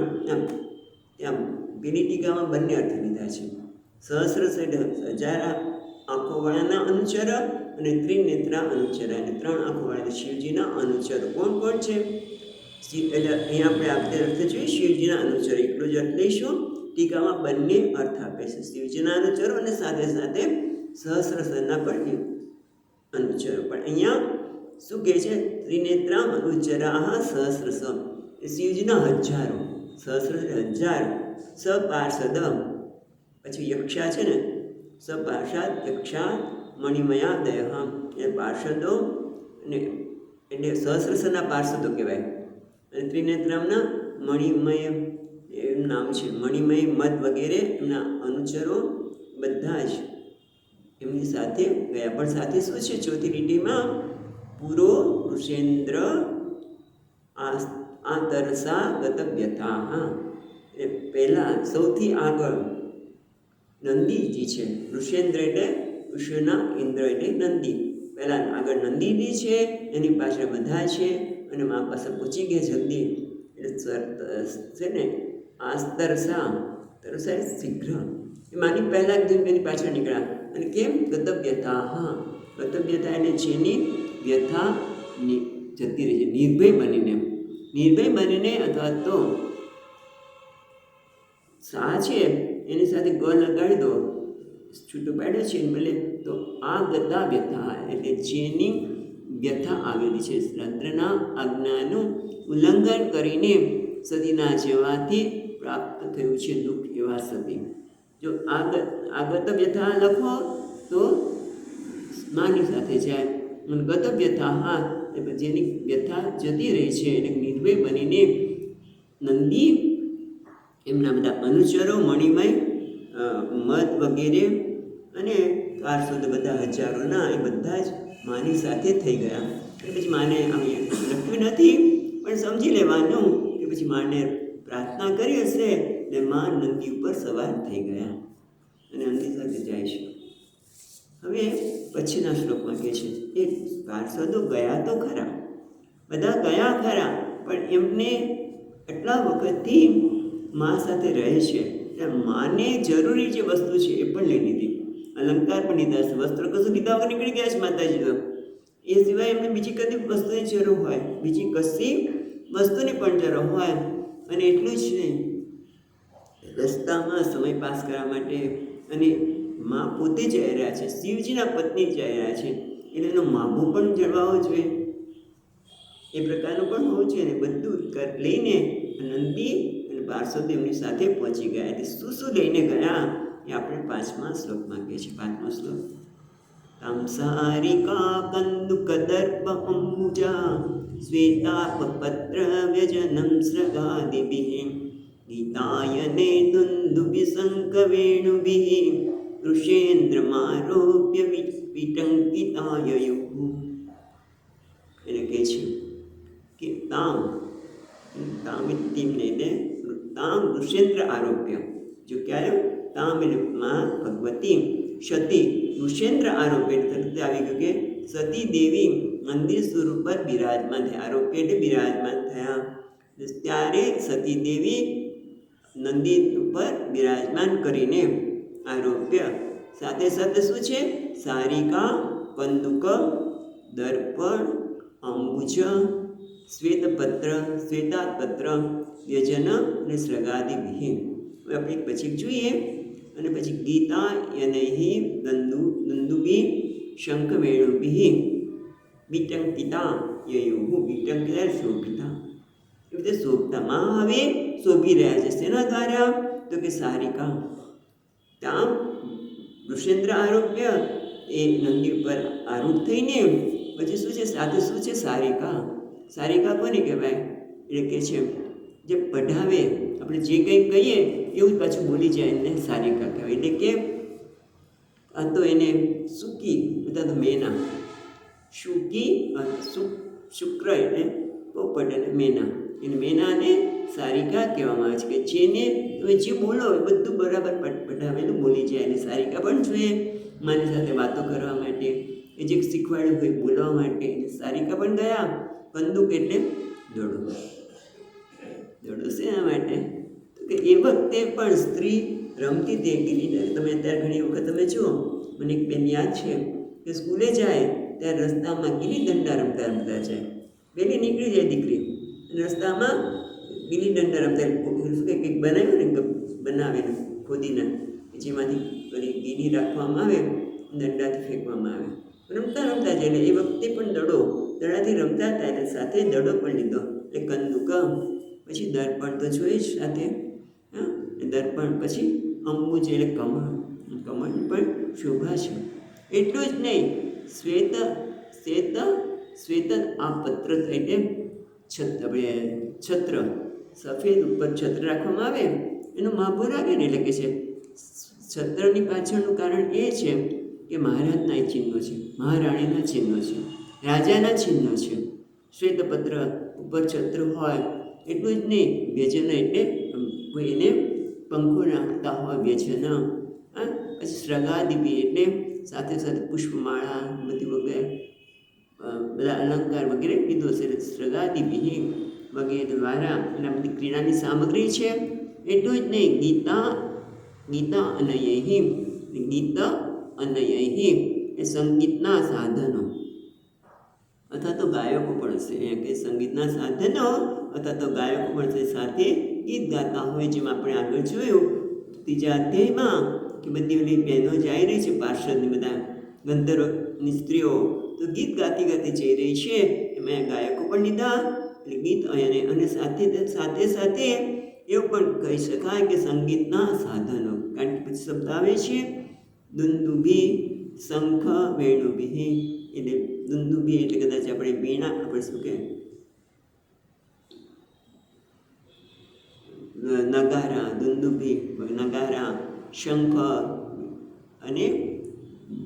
ત્યાં પેલી ટીકામાં બંને અર્થ લીધા છે. સહસ્ર એટલે 1000 આંખોવાળાના અનુચર, અને ત્રિનેત્રા અનુચર, અને 3 આંખોવાળા શિવજીના અનુચર. કોણ કોણ છે? એટલે અહીંયા આપણે આપતે અર્થ જોઈએ શિવજીના અનુચર, એટલો જ અર્થ લઈશું. ટીકામાં બંને અર્થ આપે છે, શિવજીના અનુચરો અને સાથે સાથે સહસ્રસરના પણ અનુચરો. પણ અહીંયા શું કહે છે, ત્રિનેત્રા અનુચરાહ સહસ્રસ, એ શિવજીના 1000, સહસ્ર 1000, સપાર્ષદ, પછી યક્ષા છે ને, સપાર્ષદ યક્ષા મણિમયાદય, એ પાર્ષદો, અને એટલે સહસ્રસના પાર્ષદો કહેવાય. અને ત્રિનેત્રામના મણિમય એમ નામ છે, મણિમય મદ વગેરે એમના અનુચરો બધા જ એમની સાથે ગયા. પણ સાથે શું છે, ચોથી લીટીમાં પૂરો ઋષેન્દ્ર આતરસા ગતવ્યથા, એ પહેલાં સૌથી આગળ નંદીજી છે. ઋષેન્દ્ર એટલે ઋષિના ઇન્દ્ર એટલે નંદી, પહેલાં આગળ નંદીજી છે, એની પાછળ બધા છે, અને મા પાસે પહોંચી ગયા જલ્દી. એટલે છે ને આસ્તરસા, તરસા શીઘ્ર, એ માની પહેલાં જ એની પાછળ નીકળ્યા. અને કેમ, ગતવ્યથા, હા ગતવ્યથા એટલે જેની વ્યથા જતી રહી છે, નિર્ભય બનીને અથવા તો સા છે એની સાથે ગ લગાડી દો, છૂટું પાડ્યો છે ભલે, તો આ ગતા વ્યથા એટલે જેની વ્યથા આવેલી છે. રંદ્રના આજ્ઞાનું ઉલ્લંઘન કરીને સતીના જવાથી પ્રાપ્ત થયું છે દુઃખ એવા સતી. જો આગત વ્યથા લખો તો માની સાથે જાય, અને ગત વ્યથા હા જેની વ્યથા જતી રહી છે એટલે નિર્ભય બનીને નંદી એમના બધા અનુચરો મણિમય મધ વગેરે અને પાર્ષદ બધા હજારોના એ બધા જ માની સાથે થઈ ગયા. એટલે પછી માને અહીંયા લખ્યું નથી પણ સમજી લેવાનું કે પછી માને પ્રાર્થના કરી હશે એટલે મા નંદી ઉપર સવાર થઈ ગયા અને નંદી સાથે જાય છે. હવે પછીના શ્લોકમાં કહે છે એ પાર્ષદો ગયા તો ખરા, બધા ગયા ખરા, પણ એમને એટલા વખતથી મા સાથે રહે છે એટલે માને જરૂરી જે વસ્તુ છે એ પણ લઈ લીધી, અલંકાર પણ લીધા છે, વસ્ત્ર કશું લીધા વગર નીકળી ગયા છે માતાજી તો. એ સિવાય એમને બીજી કદી વસ્તુની જરૂર હોય, બીજી કશી વસ્તુની પણ જરૂર હોય. અને એટલું જ નહીં, રસ્તામાં સમય પાસ કરવા માટે અને મા પોતે જઈ રહ્યા છે, શિવજીના પત્ની જઈ રહ્યા છે એટલે એનો માગો પણ જળવાવો જોઈએ, એ પ્રકારનું પણ હોવું જોઈએ. ને બધું લઈને નંદી અને પાર્ષદ એમની સાથે પહોંચી ગયા. એટલે શું શું લઈને ગયા એ આપણે 5મા શ્લોકમાં કહે છે. 5મો શ્લોક. તામસારિકા કંદુકદર્પ અંબુજા શ્વેતાપપત્ર વ્યજનમ સ્રગાદિભિઃ ગીતાયને દુંદુભિશંખવેણુભિઃ ઋષેન્દ્રમારોપ્ય વિટંકિતાયયુઃ. એટલે કહે છે કે તામ એટલે તામ ઋષેન્દ્ર આરોપ્ય. જો ક્યારે તામ એટલે માં ભગવતી સતી ઋષેન્દ્ર આરોપ્ય તરત આવી ગયું કે સતી દેવી મંદિર સ્વરૂપ પર બિરાજમાન થયા. આરોપ્ય એટલે બિરાજમાન થયા. ત્યારે સતી દેવી નંદી ઉપર બિરાજમાન કરીને આરોપ્ય સાથે સાથે શું છે સારિકા કંદુક દર્પણ અંબુજ શ્વેતાપત્ર વ્યજન અને સ્રગાદિભિઃ. આપણે પછી જોઈએ અને પછી ગીતા યનૈ દંદુભિ શંખવેણુભિઃ વિટંકિતા યયુઃ. વિટંકિતા શોભિતા એ રીતે શોભતામાં હવે શોભી રહ્યા છે. શેના દ્વારા? તો કે સારિકા તામ ઋષેન્દ્ર આરોપ્ય એ નંદી ઉપર આરૂઢ થઈને પછી શું છે સાથે શું છે સારિકા. સારિકા કોને કહેવાય? એટલે કે છે જે પઢાવે, આપણે જે કંઈ કહીએ એવું જ પાછું બોલી જાય એને સારિકા કહેવાય. એટલે કે આ તો એને સુકી બધા તો મેના, શુકી શુક્ર એટલે પોપટ અને મેના, એને મેનાને સારિકા કહેવામાં આવે છે. કે જેને તમે જે બોલો એ બધું બરાબર પઢાવેલું બોલી જાય. એને સારિકા પણ જોઈએ માની સાથે વાતો કરવા માટે, એ જે શીખવાડ્યું હોય બોલવા માટે એને સારિકા પણ ગયા. કંદુક એટલે દડો. દડો શેના માટે? તો કે એ વખતે પણ સ્ત્રી રમતી તે ગિલી. તમે અત્યારે ઘણી વખત તમે જુઓ, મને એક બેન યાદ છે કે સ્કૂલે જાય ત્યારે રસ્તામાં ગિલી દંડા રમતા જાય. વહેલી નીકળી જાય દીકરી અને રસ્તામાં ગિલી દંડા રમતા કંઈક બનાવ્યું ને બનાવેલું ખોદીને જેમાંથી પેલી ગીલી રાખવામાં આવે, દંડાથી ફેંકવામાં આવે, રમતા જાય. એટલે એ વખતે પણ દડાથી રમતા હતા એટલે સાથે દડો પણ લીધો એટલે કંદુક. પછી દર્પણ તો જોઈએ જ સાથે, હા દર્પણ. પછી અંબુજ એટલે કમળ પણ શોભા છે. એટલું જ નહીં, શ્વેત આ પત્ર એટલે છત્ર, સફેદ ઉપર છત્ર રાખવામાં આવે એનું માભો રાખે ને. એટલે કે છે છત્રની પાછળનું કારણ એ છે કે મહારાજના ચિહ્નો છે, મહારાણીના ચિહ્નો છે, રાજાના ચિહ્નો છે. શ્વેતપત્ર ઉપર છત્ર હોય. એટલું જ નહીં, વ્યજન એટલે કોઈને પંખો નાખતા હોય વ્યજન. પછી સ્રગાદિભિ એટલે સાથે સાથે પુષ્પમાળા બધી વગેરે બધા અલંકાર વગેરે કીધું છે. સ્રગાદિભિ વગેરે દ્વારા એના બધી ક્રીડાની સામગ્રી છે. એટલું જ નહીં, ગીતા અનયૈ એ સંગીતના સાધનો અથવા તો ગાયકો પણ છે. અહીંયા કે સંગીતના સાધનો અથવા તો ગાયકો પણ છે, સાથે ગીત ગાતા હોય. જેમ આપણે આગળ જોયું 3જા અધ્યાયમાં કે બધી બહેનો જઈ રહી છે, પાર્ષદની બધા ગંધર્વની સ્ત્રીઓ તો ગીત ગાતી ગાતી જઈ રહી છે. એમાં ગાયકો પણ લીધા એટલે ગીત અને સાથે સાથે એવું પણ કહી શકાય કે સંગીતના સાધનો. કારણ કે પછી શબ્દ આવે છે દુંદુભી શંખ વેણુભી. એટલે દુંદુભી એટલે કદાચ આપણે વીણા, આપણે શું કહે નગારા, દુંદુભી નગારા, શંખ અને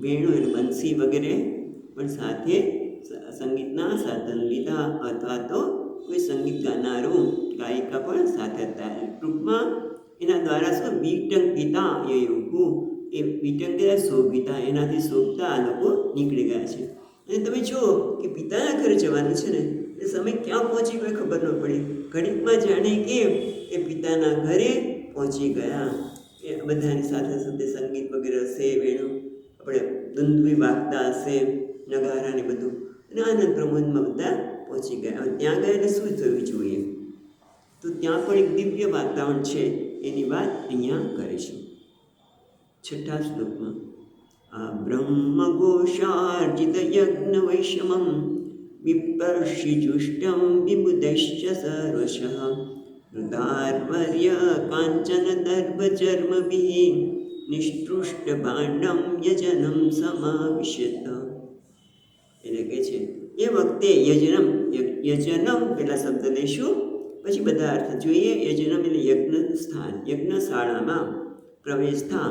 વેણુ એટલે બંસી વગેરે પણ સાથે સંગીતના સાધન લીધા, અથવા તો કોઈ સંગીત ગાનારો ગાયિકા પણ સાથે હતા. ટૂંકમાં એના દ્વારા શું વિટંકિતા એવું એ વિટંકિતા શોભિતા, એનાથી શોભતા આ લોકો નીકળી ગયા છે. અને તમે જુઓ કે પિતાના ઘરે જવાનું છે ને એ સમય ક્યાં પહોંચી ગયો ખબર ન પડી. ઘડીકમાં જાણે કે એ પિતાના ઘરે પહોંચી ગયા. એ બધાની સાથે સાથે સંગીત વગેરે હશે, વેણું આપણે દુંદુભી વાગતા હશે, નગારા ને બધું, અને આનંદ પ્રમોદમાં બધા પહોંચી ગયા. ત્યાં ગયા એટલે શું થયું જોઈએ? તો ત્યાં પણ એક દિવ્ય વાતાવરણ છે, એની વાત અહીંયા કરે છે. 6થા શ્લોકમાં આ બ્રહ્મ ઘોષાર્જિત યજ્ઞ વૈષમમ વિપર્ષિજુષ્ટમ વિબુધશ્ચ સર્વશઃ મૃદાર્વર્ય કાંચન દર્ભચર્મભિઃ નિષ્ટૃષ્ટ ભાંડમ યજનમ સમાવિશત. એટલે કે છે એ વખતે યજનમ પેલા શબ્દ લઈશું, પછી બધા અર્થ જોઈએ. યજનમ એટલે યજ્ઞ સ્થાન, યજ્ઞશાળામાં પ્રવેશતા,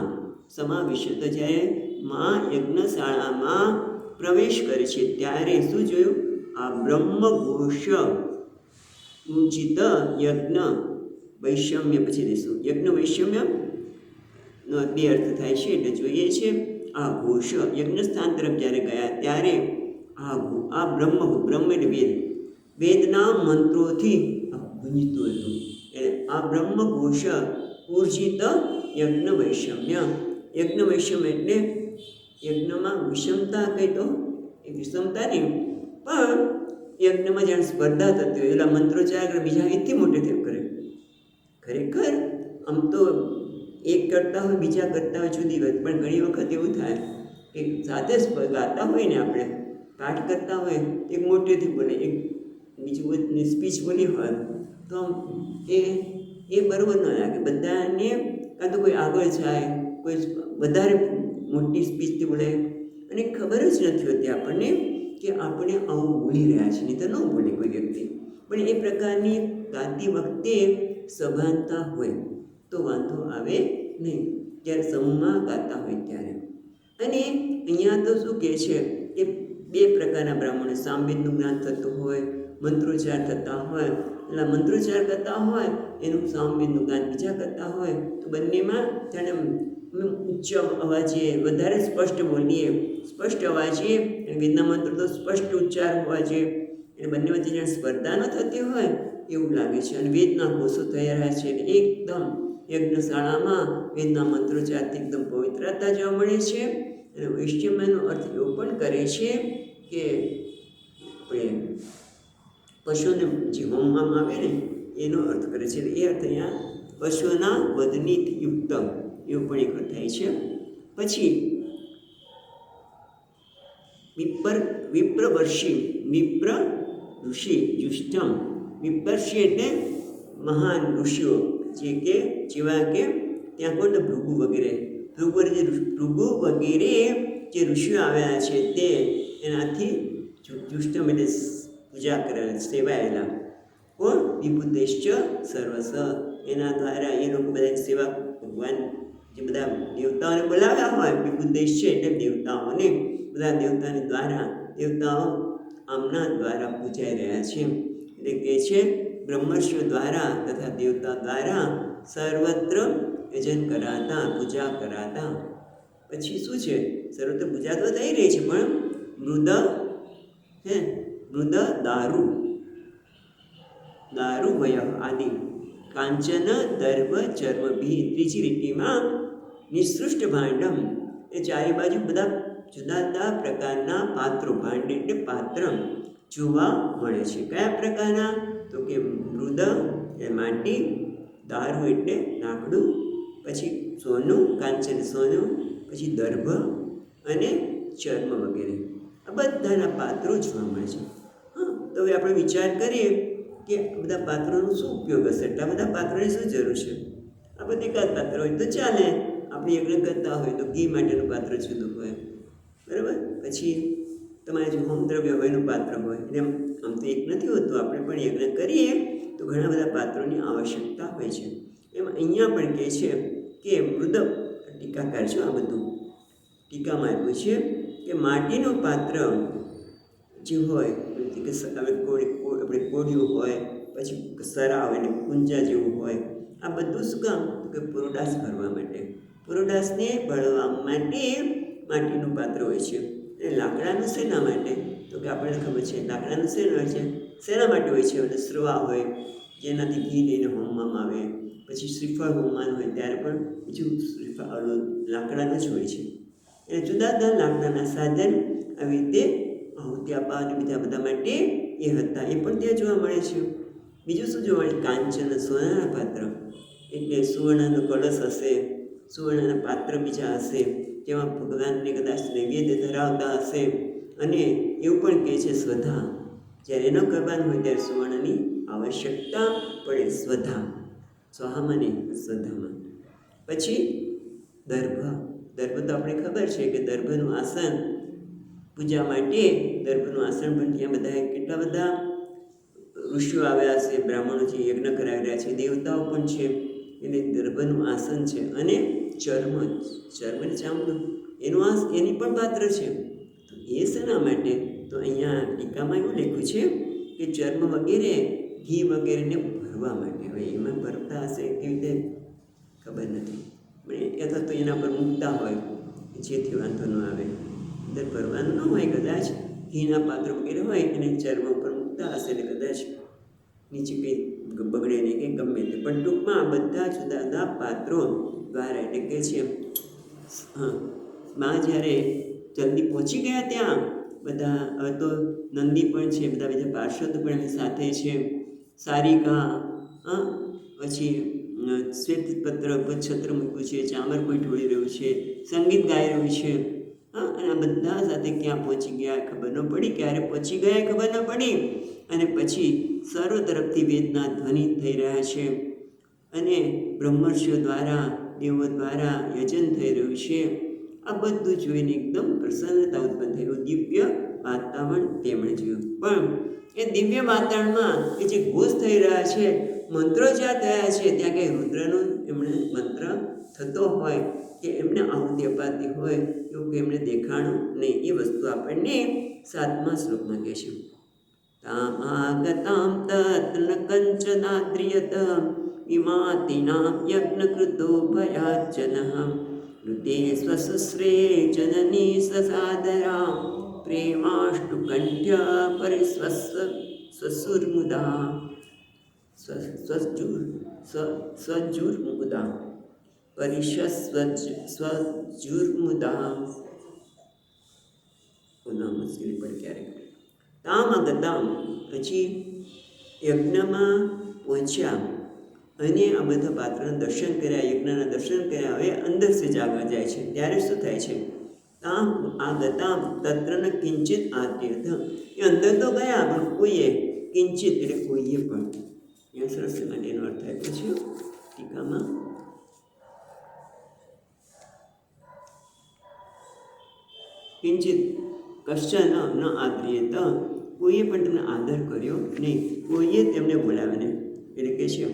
સમાવિશત જ્યારે માં યજ્ઞશાળામાં પ્રવેશ કરે છે ત્યારે શું જોયું? આ બ્રહ્મઘોષ ઉચિત યજ્ઞ વૈષમ્ય, પછી લઈશું યજ્ઞ વૈષમ્ય નો બે અર્થ થાય છે એટલે જોઈએ છે. આ ઘોષ યજ્ઞસ્થાન તરફ જ્યારે ગયા ત્યારે આ બ્રહ્મ એટલે વેદના મંત્રોથી ગુંજતું હતું. એટલે આ બ્રહ્મઘોષ ઉર્જિત યજ્ઞ વૈષમ્ય. યજ્ઞ વૈષમ્ય એટલે યજ્ઞમાં વિષમતા કહી તો એ વિષમતા નહીં, પણ યજ્ઞમાં જાણે સ્પર્ધા થતી હોય, એટલે મંત્રોચ્ચાર બીજા એથી મોટે થયું કરે. ખરેખર આમ તો એક કરતા હોય બીજા કરતા હોય જુદી વાત, પણ ઘણી વખત એવું થાય કે સાથે ગાતા હોય ને, આપણે પાઠ કરતા હોય એક મોટેથી બોલે, એક બીજું સ્પીચ બોલી હોય તો એ બરાબર ન લાગે. બધાને કાં તો કોઈ આગળ જાય, કોઈ વધારે મોટી સ્પીચથી બોલે અને ખબર જ નથી હોતી આપણને કે આપણે આવું બોલી રહ્યા છીએ, નહીં તો ન બોલે કોઈ વ્યક્તિ. પણ એ પ્રકારની ગાતી વખતે સભાનતા હોય તો વાંધો આવે નહીં, જ્યારે સમૂહમાં ગાતા હોય ત્યારે. અને અહીંયા તો શું કહે છે કે બે પ્રકારના બ્રાહ્મણો, સામવેદનું જ્ઞાન થતું હોય, મંત્રોચ્ચાર થતા હોય, એટલે મંત્રોચ્ચાર કરતા હોય એનું સામવેદનું જ્ઞાન બીજા કરતા હોય, તો બંનેમાં જાણે ઉચ્ચ અવાજે વધારે સ્પષ્ટ બોલીએ, સ્પષ્ટ અવાજે, વેદના મંત્ર તો સ્પષ્ટ ઉચ્ચાર હોવા જોઈએ, એટલે બંને વચ્ચે જાણે સ્પર્ધા ન થતી હોય એવું લાગે છે. અને વેદના ઘોષો થઈ રહ્યા છે, એકદમ યજ્ઞશાળામાં વેદના મંત્રોચ્ચારથી એકદમ પવિત્રતા જોવા મળે છે. અને વૈષમ્યનો અર્થ એવો પણ કરે છે કે આપણે પશુને જે હોમવામાં આવે ને એનો અર્થ કરે છે. એ અર્થ અહીંયા પશુના વધની યુક્ત એવું પણ એક અર્થ થાય છે. પછી વિપ્રવર્ષી, વિપ્ર ઋષિ, જુષ્ટમ. વિપ્રર્ષિ એટલે મહાન ઋષિઓ, જેવા કે ત્યાં કોણ તો ભૃગુ વગેરે જે ઋષિઓ આવેલા છે તે એનાથી જુષ્ટમ એટલે પૂજા કરેલા, સેવાયેલા. કોણ? વિભૂતેશ્ચ સર્વસ, એના દ્વારા એ લોકો બધા સેવા, ભગવાન જે બધા દેવતાઓને બોલાવ્યા હોય, વિભૂતેશ છે એટલે દેવતાઓને, બધા દેવતાને દ્વારા, દેવતાઓ આમના દ્વારા પૂજાઈ રહ્યા છે. એટલે કે છે બ્રહ્મર્ષિઓ દ્વારા તથા દેવતા દ્વારા સર્વત્ર યજન કરાતા, પૂજા કરાતા. પછી શું છે? સર્વત્ર પૂજા તો થઈ રહી છે, પણ મૃદ દારૂ વય આદિ કાંચન દર્ભ ચર્મભી. ત્રીજી લીટીમાં નિસૃષ્ટ ભાંડમ, એ ચારે બાજુ બધા જુદા જુદા પ્રકારના પાત્રો, ભાંડ એટલે પાત્ર જોવા મળે છે. કયા પ્રકારના? તો કે મૃદ એટલે માટી, દારૂ એટલે લાકડું, પછી સોનું, કાંચન સોનું, પછી દર્ભ અને ચર્મ વગેરે. આ આ બધાના પાત્રો જોવા મળે છે. હા, તો હવે આપણે વિચાર કરીએ કે બધા પાત્રોનો શું ઉપયોગ હશે, એટલા બધા પાત્રોની શું જરૂર છે? આ બધી એકાદ પાત્ર હોય તો ચાલે. આપણે યજ્ઞ કરતા હોય તો ઘી માટેનું પાત્ર જુદું હોય, બરાબર. પછી તમારે જો હોમ દ્રવ્ય હોય એનું પાત્ર હોય, એટલે આમ તો એક નથી હોતું. આપણે પણ યજ્ઞ કરીએ તો ઘણા બધા પાત્રોની આવશ્યકતા હોય છે. એમ અહીંયા પણ કહે છે કે મૃદ ટીકાકાર છે, આ બધું ટીકામાં આપ્યું છે કે માટીનું પાત્ર જે હોય, કે આપણે કોળિયું હોય, પછી સરા હોય ને કુંજા જેવું હોય, આ બધું શું કામ? કે પુરોડાસ ભરવા માટે, પુરોડાસને ભરવા માટે માટીનું પાત્ર હોય છે. અને લાકડાનું શેના માટે? તો કે આપણને ખબર છે લાકડાનું શેના હોય છે, શેના માટે હોય છે? એટલે શ્રવા હોય, જેનાથી ઘી લઈને હોમવામાં આવે. પછી શ્રીફળ હોમવાનું હોય ત્યારે પણ બીજું શ્રીફળ લાકડાનું જ હોય છે. એટલે જુદા જુદા લાકડાના સાધન આવી રીતે આહુતિ આપવા અને બીજા બધા માટે એ હતા, એ પણ ત્યાં જોવા મળે છે. બીજું શું જોવા મળે? કાંચન સોનાના પાત્ર, એટલે સુવર્ણનો કળશ હશે, સુવર્ણના પાત્ર બીજા હશે, જેમાં ભગવાનને કદાચ નૈવેદ્ય ધરાવતા હશે. અને એવું પણ કહે છે સ્વધા, જ્યારે ન કરવાનું હોય ત્યારે સુવર્ણની આવશ્યકતા પડે. સ્વધા, સ્વાહામાં નહીં, સ્વધામાં. પછી દર્ભ, દર્ભ તો આપણે ખબર છે કે દર્ભનું આસન પૂજા માટે, દર્ભનું આસન પણ ત્યાં બધા કેટલા બધા ઋષિઓ આવ્યા છે, બ્રાહ્મણો છે, યજ્ઞ કરાવી રહ્યા છે, દેવતાઓ પણ છે. એટલે દર્ભનું આસન છે. અને ચર્મ, ચર્મની ચામડું એની પણ પાત્ર છે. તો એ શેના માટે? તો અહીંયા ટીકામાં એવું લખ્યું છે કે ચર્મ વગેરે ઘી વગેરેને ભરવા માટે. હવે એમાં ભરતા હશે કેવી રીતે ખબર નથી, અથવા તો એના પર મૂકતા હોય જેથી વાંધો ન આવે. અંદર ભરવાનું ન હોય, કદાચ ઘીના પાત્ર વગેરે હોય અને ચર્મ ઉપર મૂકતા હશે, એટલે કદાચ નીચે કંઈ બગડે નહીં કે ગમે તે. પણ ટૂંકમાં બધા જુદા જુદા પાત્રો દ્વારા, એટલે કે છે હા, માં જ્યારે જલ્દી પહોંચી ગયા ત્યાં બધા, હવે તો નંદી પણ છે, બધા બીજા પાર્ષદ પણ સાથે છે, સારિકા, પછી શ્વેતપત્ર છત્ર મૂક્યું છે, ચામર કોઈ ઢોળી રહ્યું છે, સંગીત ગાઈ રહ્યું છે. અને આ બધા સાથે ક્યાં પહોંચી ગયા ખબર ન પડી, ક્યારે પહોંચી ગયા ખબર ન પડી. અને પછી સર્વ તરફથી વેદના ધ્વનિ થઈ રહ્યા છે, અને બ્રહ્મર્ષિઓ દ્વારા, દેવો દ્વારા યજન થઈ રહ્યું છે. આ બધું જોઈને એકદમ પ્રસન્નતા ઉત્પન્ન થઈ. દિવ્ય વાતાવરણ તેમણે જોયું. પણ એ દિવ્ય વાતાવરણમાં એ જે ઘોષ થઈ રહ્યા છે, મંત્રો જ્યાં થયા છે, ત્યાં કંઈ રુદ્રનો એમણે મંત્ર થતો હોય કે એમને આહુતિ અપાતી હોય એવું કે એમને દેખાણું નહીં. એ વસ્તુ આપણને 7મા શ્લોકમાં કહે છે. તામાગતામ તત્ર કંચનાદ્રિયત ઇમાતિનામ યજ્ઞકૃતો ભયાજનઃ ઋતે સ્વસુશ્રે જનની સસાદરા પ્રેમાષ્ટુકંઠ્ય પરિસ્વસુર્મુદા સ્વજુર્મુદા પરિશસ્વજુર્મુદા. મુશ્કેલી પડે ક્યારેક. તામ અગતામ, પછી યજ્ઞમાં પહોંચ્યા અને આ બધા પાત્રના દર્શન કર્યા, યજ્ઞના દર્શન કર્યા. હવે અંદર સે આગળ જાય છે, ત્યારે શું થાય છે? તામ આગતામ તત્ર કિંચિત આદ્યત, એ અંદર તો ગયા પણ કોઈએ કિંચિત, એટલે કોઈએ પણ. અહીંયા સરસ માટેનો અર્થ આપ્યો છે ટીકામાં. કિંચિત કશ્ચન ન આદ્રિયત, કોઈએ પણ તેમને આદર કર્યો નહીં, કોઈએ તેમને બોલાવ્યા નહીં. એટલે કે છે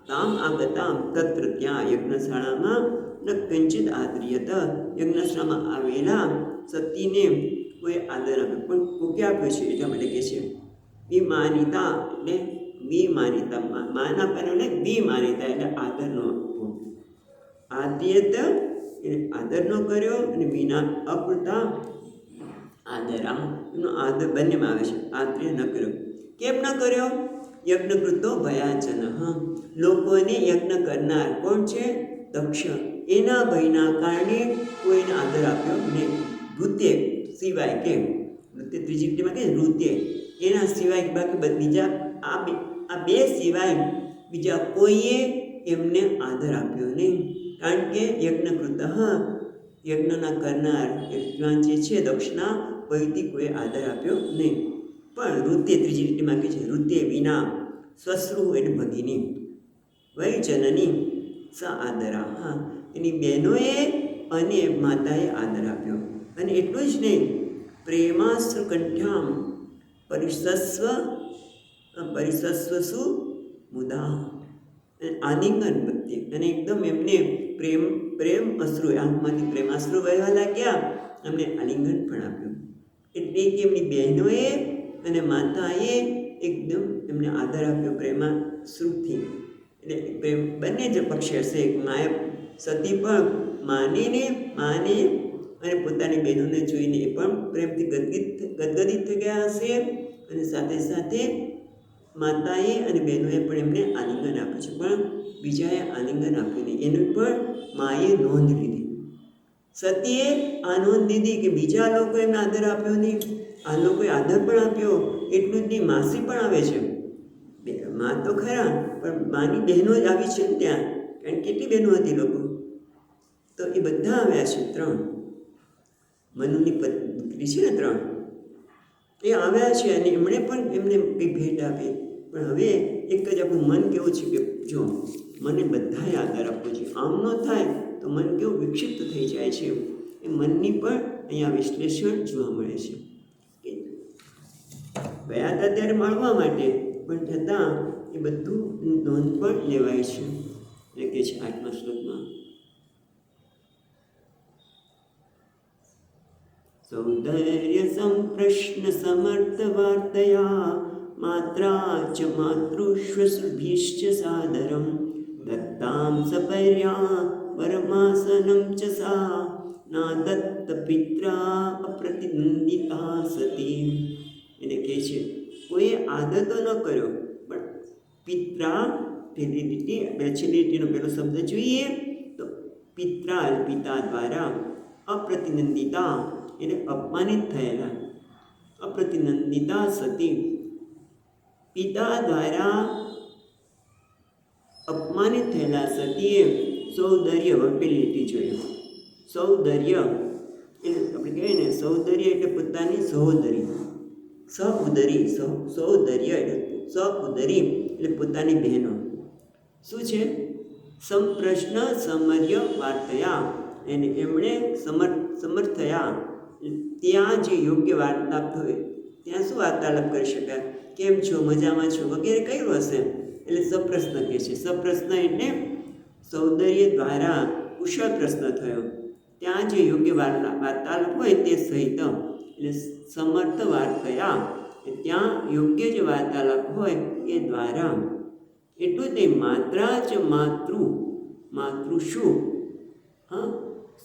તામ આગતામ તત્ર, ત્યાં યજ્ઞશાળામાં ન કિંચિત આદ્રિયત, યજ્ઞશાળામાં આવેલા સતીને કોઈ આદર આપ્યો. પણ કોકે આપ્યો છે એટલા માટે કે છે વિમાનિતા, એટલે વિમાનિતા, માના પર એટલે વિમાનિતા, એટલે આદર ન આપવો. આદ્રિયત એટલે આદર ન કર્યો, અને વિના અકૃતા આદરા, એનો આદર બંનેમાં આવે છે. આદ્રિય ન કર્યો. કેમ ન કર્યો? યજ્ઞકૃતો ભયાચન, લોકોને યજ્ઞ કરનાર કોણ છે? દક્ષ. એના ભયના કારણે કોઈને આદર આપ્યો નહીં. વૃત્ય સિવાય, કેમ વૃત્ય ત્રીજી કીટીમાં કે વૃત્ય, એના સિવાય બાકી બીજા આ બે સિવાય બીજા કોઈએ એમને આદર આપ્યો નહીં. કારણ કે યજ્ઞકૃત, યજ્ઞના કરનાર વિદ્વાન જે છે દક્ષના, કોઈથી કોઈ આદર આપ્યો નહીં. પણ વૃત્તે ત્રીજી લીટીમાં કહે છે, વૃત્તે વિના શ્વશ્રુ એટલે ભગિની વૈ જનની સ આદરા. હા, એની બહેનોએ અને માતાએ આદર આપ્યો. અને એટલું જ નહીં, પ્રેમાશ્રુ કંઠ્યામ પરિસસ્વસુ મુદા, આલિંગન પ્રત્યે, અને એકદમ એમને પ્રેમ અશ્રુ, આંખમાંથી પ્રેમાશ્રુ વહેવા લાગ્યા, એમને આલિંગન પણ આપ્યું. એટલે કે એમની બહેનોએ અને માતાએ એકદમ એમને આદર આપ્યો પ્રેમાશ્રુથી. એટલે પ્રેમ બંને જ પક્ષે હશે. માએ સતી પણ માને અને પોતાની બહેનોને જોઈને એ પણ પ્રેમથી ગદગદિત થઈ ગયા હશે. અને સાથે સાથે માતાએ અને બહેનોએ પણ એમને આલિંગન આપ્યું છે, પણ બીજાએ આલિંગન આપ્યું નહીં. એની પણ માએ નોંધ લીધી. સતીએ આ નોંધ લીધી કે બીજા લોકોએ એમને આદર આપ્યો નહીં, આ લોકોએ આદર પણ આપ્યો. એટલું જ નહીં, માસી પણ આવે છે. મા તો ખરા, પણ માની બહેનો જ આવી છે ને ત્યાં, કારણ કેટલી બહેનો હતી લોકો, તો એ બધા આવ્યા છે. 3 મનુની દીકરી છે ને 3, એ આવ્યા છે અને એમણે પણ એમને કંઈ ભેટ આપી. પણ હવે એક જ આપણું મન કેવું છે કે જો મને બધાએ આદર આપવો છે, આમ ન થાય તો મન કેવું વિક્ષિપ્ત થઈ જાય છે. એ મનની પણ અહીંયા વિશ્લેષણ જોવા મળે છે. ગયા હતા ત્યારે મળવા માટે, પણ છતાં એ બધું નોંધ પણ લેવાય છે. એટલે કે છે 8મા શ્લોકમાં, સૌંદર્ય સંપ્રશ્ન સમર્થ વાર્તયા માત્રા ચ માતૃશ્વસુભિશ્ચ સાદરમ દત્તામ સપર્યા પરમાસનમ ચ સા ના દત્ત પિત્રા અપ્રતિનંદિતા સતી. એને કહે છે કોઈએ આદર તો ન કર્યો, પણ પિત્રા પહેલી લીટીનો પહેલો શબ્દ જોઈએ તો પિત્રા પિતા દ્વારા, અપ્રતિનંદિતા એટલે અપમાનિત થયેલા, અપ્રતિનંદિતા સતી પિતા દ્વારા અપમાનિત થયેલા સતીએ સૌંદર્ય પેલી લીટી જોયું. સૌંદર્ય એટલે આપણે કહીએ ને, સૌંદર્ય એટલે પોતાની સહોદરી, સૌંદર્ય એટલે સઉદરી એટલે પોતાની બહેનો. શું છે? સંપ્રશ્ન સમર્ય વાર્તયા, એને એમણે સમર્થ થયા. ત્યાં જે યોગ્ય વાર્તાલાપ હોય ત્યાં શું વાર્તાલાપ કરી શકાય? કેમ છો, મજામાં છો વગેરે કહ્યું હશે. એટલે સપ્રશ્ન કહે છે. સપ્રશ્ન એટલે સૌંદર્ય દ્વારા કુશળ પ્રશ્ન થયો. ત્યાં જે યોગ્ય વાર્તાલાપ હોય તે સહિત, એટલે સમર્થ વાર્તયા, ત્યાં યોગ્ય જે વાર્તાલાપ હોય એ દ્વારા. એટલું જ નહીં, માત્રા જ માતૃશુ, હા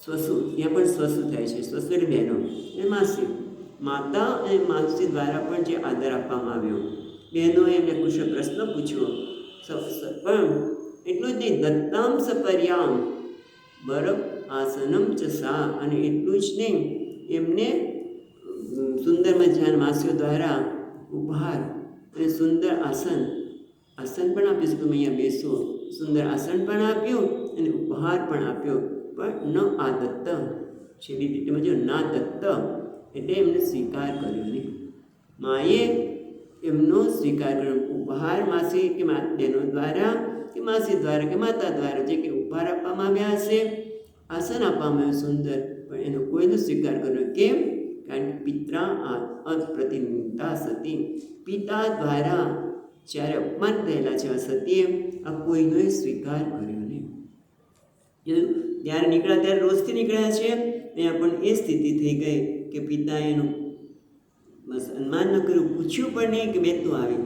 સ્વસુ, ત્યાં પણ સ્વસુ થાય છે. સ્વસુ એટલે બહેનો અને માસી. માતા અને માસી દ્વારા પણ જે આદર આપવામાં આવ્યો, બહેનોએ એમને કુશળ પ્રશ્ન પૂછ્યો. પણ એટલું જ નહીં, દત્તામ સપર્યામ બરફ આસનમ ચ સા, અને એટલું જ નહીં, એમને સુંદર મજાના માસીઓ દ્વારા ઉપહાર અને સુંદર આસન પણ આપ્યું. તમે અહીંયા બેસો, સુંદર આસન પણ આપ્યું અને ઉપહાર પણ આપ્યો. પણ ન આદત્ત, છેલ્લી લીટીમાં જો ના દત્ત એટલે એમને સ્વીકાર કર્યો નહીં. માએ એમનો સ્વીકાર કર્યો. ઉપહાર માસી કે બહેનો દ્વારા કે માસી દ્વારા કે માતા દ્વારા જે કે ઉપહાર આપવામાં આવ્યા હશે, આસન આપવામાં આવ્યું સુંદર, પણ એનો કોઈનો સ્વીકાર કર્યો. કેમ? કારણ કે પિત્રા અપ્રતિનિધિતા સતી, પિતા દ્વારા જ્યારે અપમાન થયેલા છે સતીએ આ કોઈનો સ્વીકાર કર્યો નહીં. જ્યારે નીકળ્યા ત્યારે રોજથી નીકળ્યા છે, ત્યાં પણ એ સ્થિતિ થઈ ગઈ કે પિતાએ એનું સન્માન ન કર્યું, પૂછ્યું પણ નહીં કે બેન તું આવી.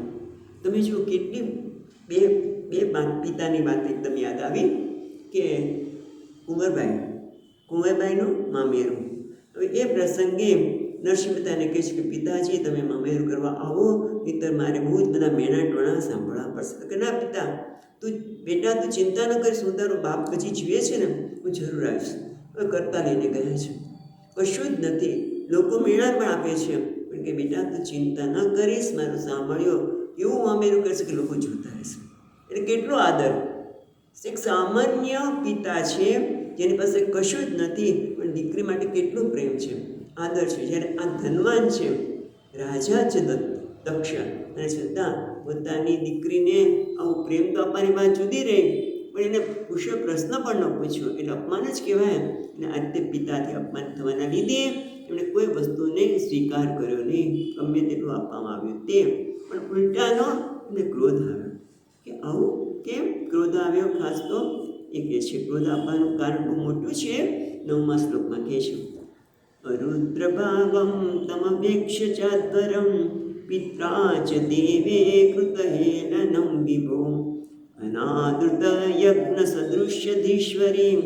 તમે જુઓ કેટલી બે પિતાની વાત એકદમ યાદ આવી કે કુંવરબાઈનું મામેરું. હવે એ પ્રસંગે નરસિંહ મહેતાને કહે છે કે પિતાજી તમે મામેરું કરવા આવો, નહીંતર મારે બહુ જ બધા મેણા ટોણા સાંભળવા પડશે. કે ના પિતા, બેટા તું ચિંતા ન કરીશ, હું તારો બાપ પછી જીવે છે ને, હું જરૂર આવીશ. હવે કરતા લઈને ગયા છે, કશું જ નથી. લોકો મેળા પણ આપે છે, પણ કે બેટા તું ચિંતા ન કરીશ, મારું સાંભળ્યો એવું મામેરું કરશે કે લોકો જોતા રહેશે. એટલે કેટલો આદર! એક સામાન્ય પિતા છે જેની પાસે કશું જ નથી, પણ દીકરી માટે કેટલો પ્રેમ છે. આદર છે. જ્યારે આ ધનવાન છે, રાજા છે દક્ષ, અને છતાં પોતાની દીકરીને આવું પ્રેમ તો આપવાની વાત જુદી રહી, પણ એને કુશળ પ્રશ્ન પણ ન પૂછ્યો, એટલે અપમાન જ કહેવાય. અને આજે પિતાથી અપમાન થવાના લીધે એમણે કોઈ વસ્તુને સ્વીકાર કર્યો નહીં, ગમે તેટલું આપવામાં આવ્યું તે, પણ ઉલટાનો એમને ક્રોધ આવ્યો. કે આવું કેમ ક્રોધ આવ્યો? ખાસ તો એ કહે છે, ક્રોધ આપવાનું કારણ બહુ મોટું છે. 9મા શ્લોકમાં કહે છે, રુદ્રભાગમ તમવેક્ષ ચાદ્વરમ પિત્રા ચ દેવે કૃતહેલનમ વિભો અનાદૃત યજ્ઞ સદૃશ્યધીશ્વરી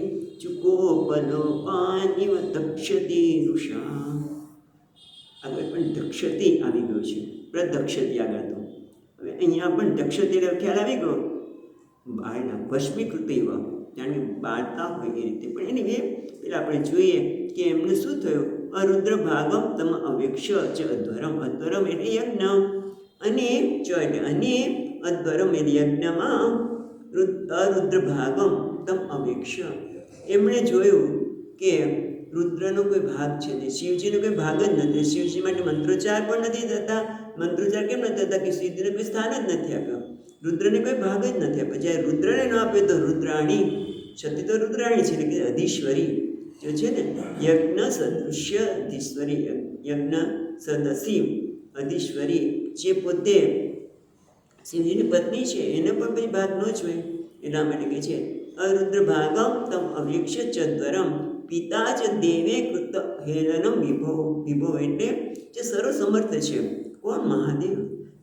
ચુકોપલોપાનિવ દક્ષતી રુષા. આગળ પણ દક્ષતી આવી ગયો છે, પ્રદક્ષતી આગળ તો. હવે અહીંયા પણ દક્ષતી ખ્યાલ આવી ગયો, બાળના ભસ્મીકૃત એવા, જાણે બાળતા હોય એ રીતે. પણ એની વે પેલા આપણે જોઈએ કે એમને શું થયું? અરુદ્ર ભાગમ તમ અવેક્ષ ચ અધ્વરમ. અધ્વરમ એટલે યજ્ઞ, અને ચ એટલે અને, અધ્વરમ એટલે યજ્ઞમાં અરુદ્ર ભાગમ તમ અવેક્ષ. એમણે જોયું કે રુદ્રનો કોઈ ભાગ છે નહીં, શિવજીનો કોઈ ભાગ જ નથી. શિવજી માટે મંત્રોચ્ચાર પણ નથી થતા. મંત્રોચ્ચાર કેમ નથી થતા? કે શિવજીને કોઈ સ્થાન જ નથી આપ્યો, રુદ્રને કોઈ ભાગ જ નથી આપ્યો. જ્યારે રુદ્રને ન આપ્યો તો રુદ્રાણી, છતી તો રુદ્રાણી છે, એટલે કે અધીશ્વરી જો છે ને, યજ્ઞ સદૃશ્ય અધીશ્વરી, યજ્ઞ સદસી અધીશ્વરી, જે પોતે શિવજીની પત્ની છે, એને પણ કોઈ ભાગ ન જોઈએ. એના માટે કહે છે અરુદ્ર ભાગમ તમ અવ્યક્ષ ચદ્વરમ પિતા જ દેવે કૃત હેલનમ વિભો. વિભો એટલે જે સર્વસમર્થ છે. કોણ? મહાદેવ.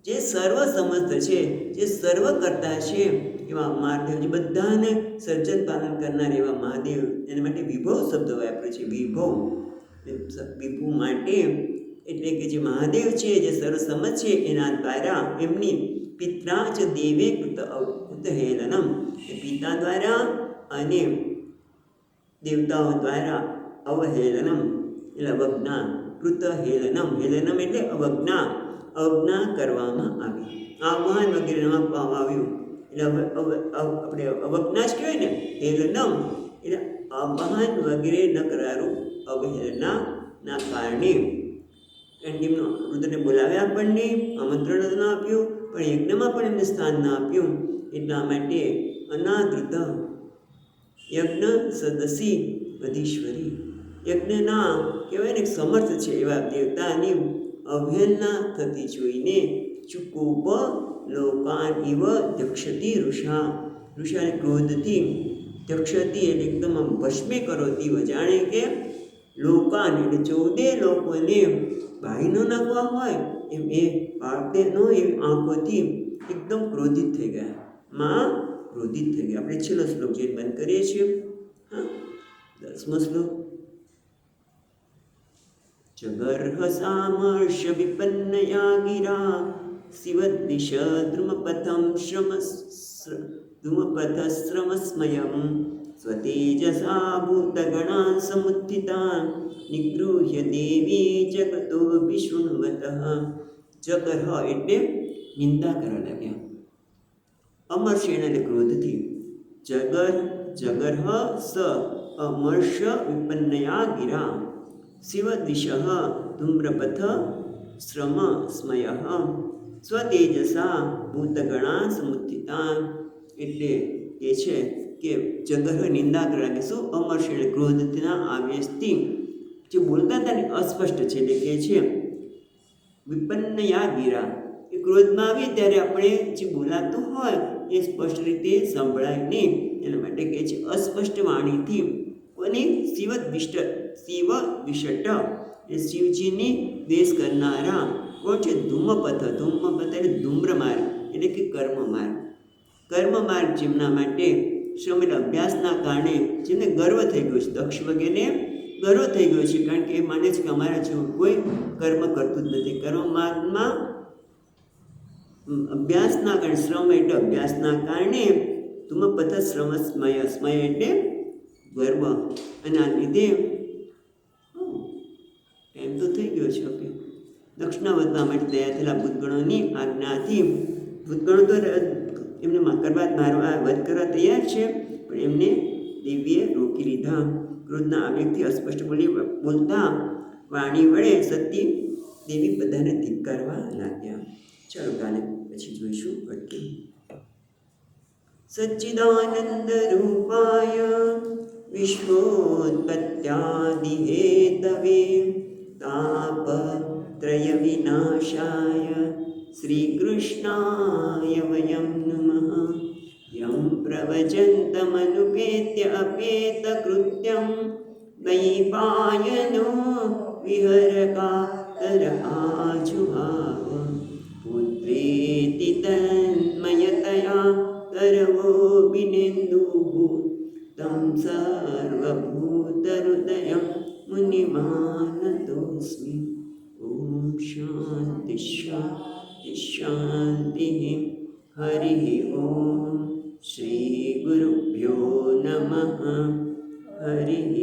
જે સર્વસમર્થ છે, જે સર્વ કરતા છે, એવા મહાદેવ, જે બધાને સર્જન પાલન કરનાર એવા મહાદેવ, એના માટે વિભવ શબ્દ વાપર્યો છે. વિભવ, વિભુ માટે એટલે કે જે મહાદેવ છે, જે સર્વસમર્થ છે, એના દ્વારા એમની પિત્રા જ દેવે કૃત હેલનમ, પિતા દ્વારા અને દેવતાઓ દ્વારા અવહેલનમ એટલે અવજ્ઞા, કૃત હેલનમ, હેલનમ એટલે અવજ્ઞા, અવજ્ઞા કરવામાં આવી, આહ્વાન વગેરે આપવામાં આવ્યું. એટલે આપણે અવજ્ઞા જ કહેવાય ને. હેલનમ એટલે આહ્વાન વગેરે ન કરારું, અવહેલનાના કારણે. કારણ કે એમનો રુદ્રને બોલાવ્યા પણ નહીં, આમંત્રણ ન આપ્યું, પણ યજ્ઞમાં પણ એમને સ્થાન ન આપ્યું. એટલા માટે અનાદૃત યજ્ઞ સદસી અધીશ્વરી, યજ્ઞના કહેવાય ને સમર્થ છે એવા દેવતાની અવહેલના થતી જોઈને ચુકુપ લોકાન ઇવ દક્ષતી રુષા. રુષાને ક્રોધથી, દક્ષતી એટલે એકદમ ભસ્મે કરોતી, જાણે કે લોકાન એટલે 14 લોકોને બાળી ન નાખવા હોય એમ એ પાળતે ન એવી આંખોથી એકદમ ક્રોધિત થઈ ગયા. માં ક્રોધિત થઈ ગયા. આપણે છેલ્લો શ્લોક જે બંધ કરીએ છીએ. હા, 10મો શ્લોક. જગર્હ સામર્ષ વિપન્નયા ગિરા શિવદ્દિશ દ્રુમપથમ શ્રમસ્મયમ સ્વતેજસા ભૂતગણા સમુત્થિતા નિગૃહ્ય દેવી જગતો વિષ્ણુવતઃ. જગર્હ એટલે નિંદા કરવા લાગ્યા, અમર્ષેણ એટલે ક્રોધથી. જગર્હ સ અમર્ષ વિપન્નયા ગિરા શિવદિશ ધૂમ્રપથ શ્રમ સ્મય સ્વતેજસા ભૂતગણા સમુત્થિતા. એટલે એ છે કે જગર્હ નિંદા કરવા લાગે. શું? અમર્ષેણ ક્રોધના આવેશથી જે બોલતા હતા ને અસ્પષ્ટ છે, એટલે કે છે વિપન્નયા ગિરા, એ ક્રોધમાં આવી ત્યારે આપણે જે બોલાતું હોય એ સ્પષ્ટ રીતે સંભળાય નહીં. એના માટે કહે છે અસ્પષ્ટ વાણીથી. કોની? શિવ વિષ્ટ એ શિવજીની દ્વેષ કરનારા. કોણ છે? ધૂમપથ. ધૂમપથ એટલે ધૂમ્રમાર્ગ, એટલે કે કર્મમાર્ગ. કર્મમાર્ગ જેમના માટે શ્રમ એટલે અભ્યાસના કારણે જેમને ગર્વ થઈ ગયો છે, દક્ષ વગેરે ગર્વ થઈ ગયો છે, કારણ કે એ માને છે કે અમારા જેવું કોઈ કર્મ કરતું જ નથી. કર્મમાર્ગમાં અભ્યાસના કારણે, શ્રમ એટલે અભ્યાસના કારણે, ધૂમપથ શ્રમ સ્મય, સ્મય એટલે ગર્વ. અને આ લીધે એમ તો થઈ ગયો છે. ઓકે, દક્ષિણા વધવા માટે તૈયાર થયેલા ભૂતગણોની આજ્ઞાથી, ભૂતગણો તો એમને વધ કરવા તૈયાર છે, પણ એમને દેવીએ રોકી લીધા. ક્રોધના આવેગથી અસ્પષ્ટ બોલતા વાણી વડે સતી દેવી બધાને ધિક્કારવા લાગ્યા. ચાલો કાલે પછી જોઈશું અટકે. સચ્ચિદાનંદ રૂપાય વિશ્વોત્પત્યાદિહેતવે તાપત્રય વિનાશાય શ્રી કૃષ્ણાય વયમ નમઃ. યં પ્રવચन्तમનુપેત્ય અપેતકૃત્યં વૈપાયનો વિહરકાતર આજુહાવ. પુત્રેતિ તન્મયતયા તરવોऽभिनेन्दुः तं सर्वभूतहृदयं मुनिमानतोऽस्मि. ॐ शान्ति शान्ति शान्तिः. हरिः ॐ श्रीगुरुभ्यो नमः. हरिः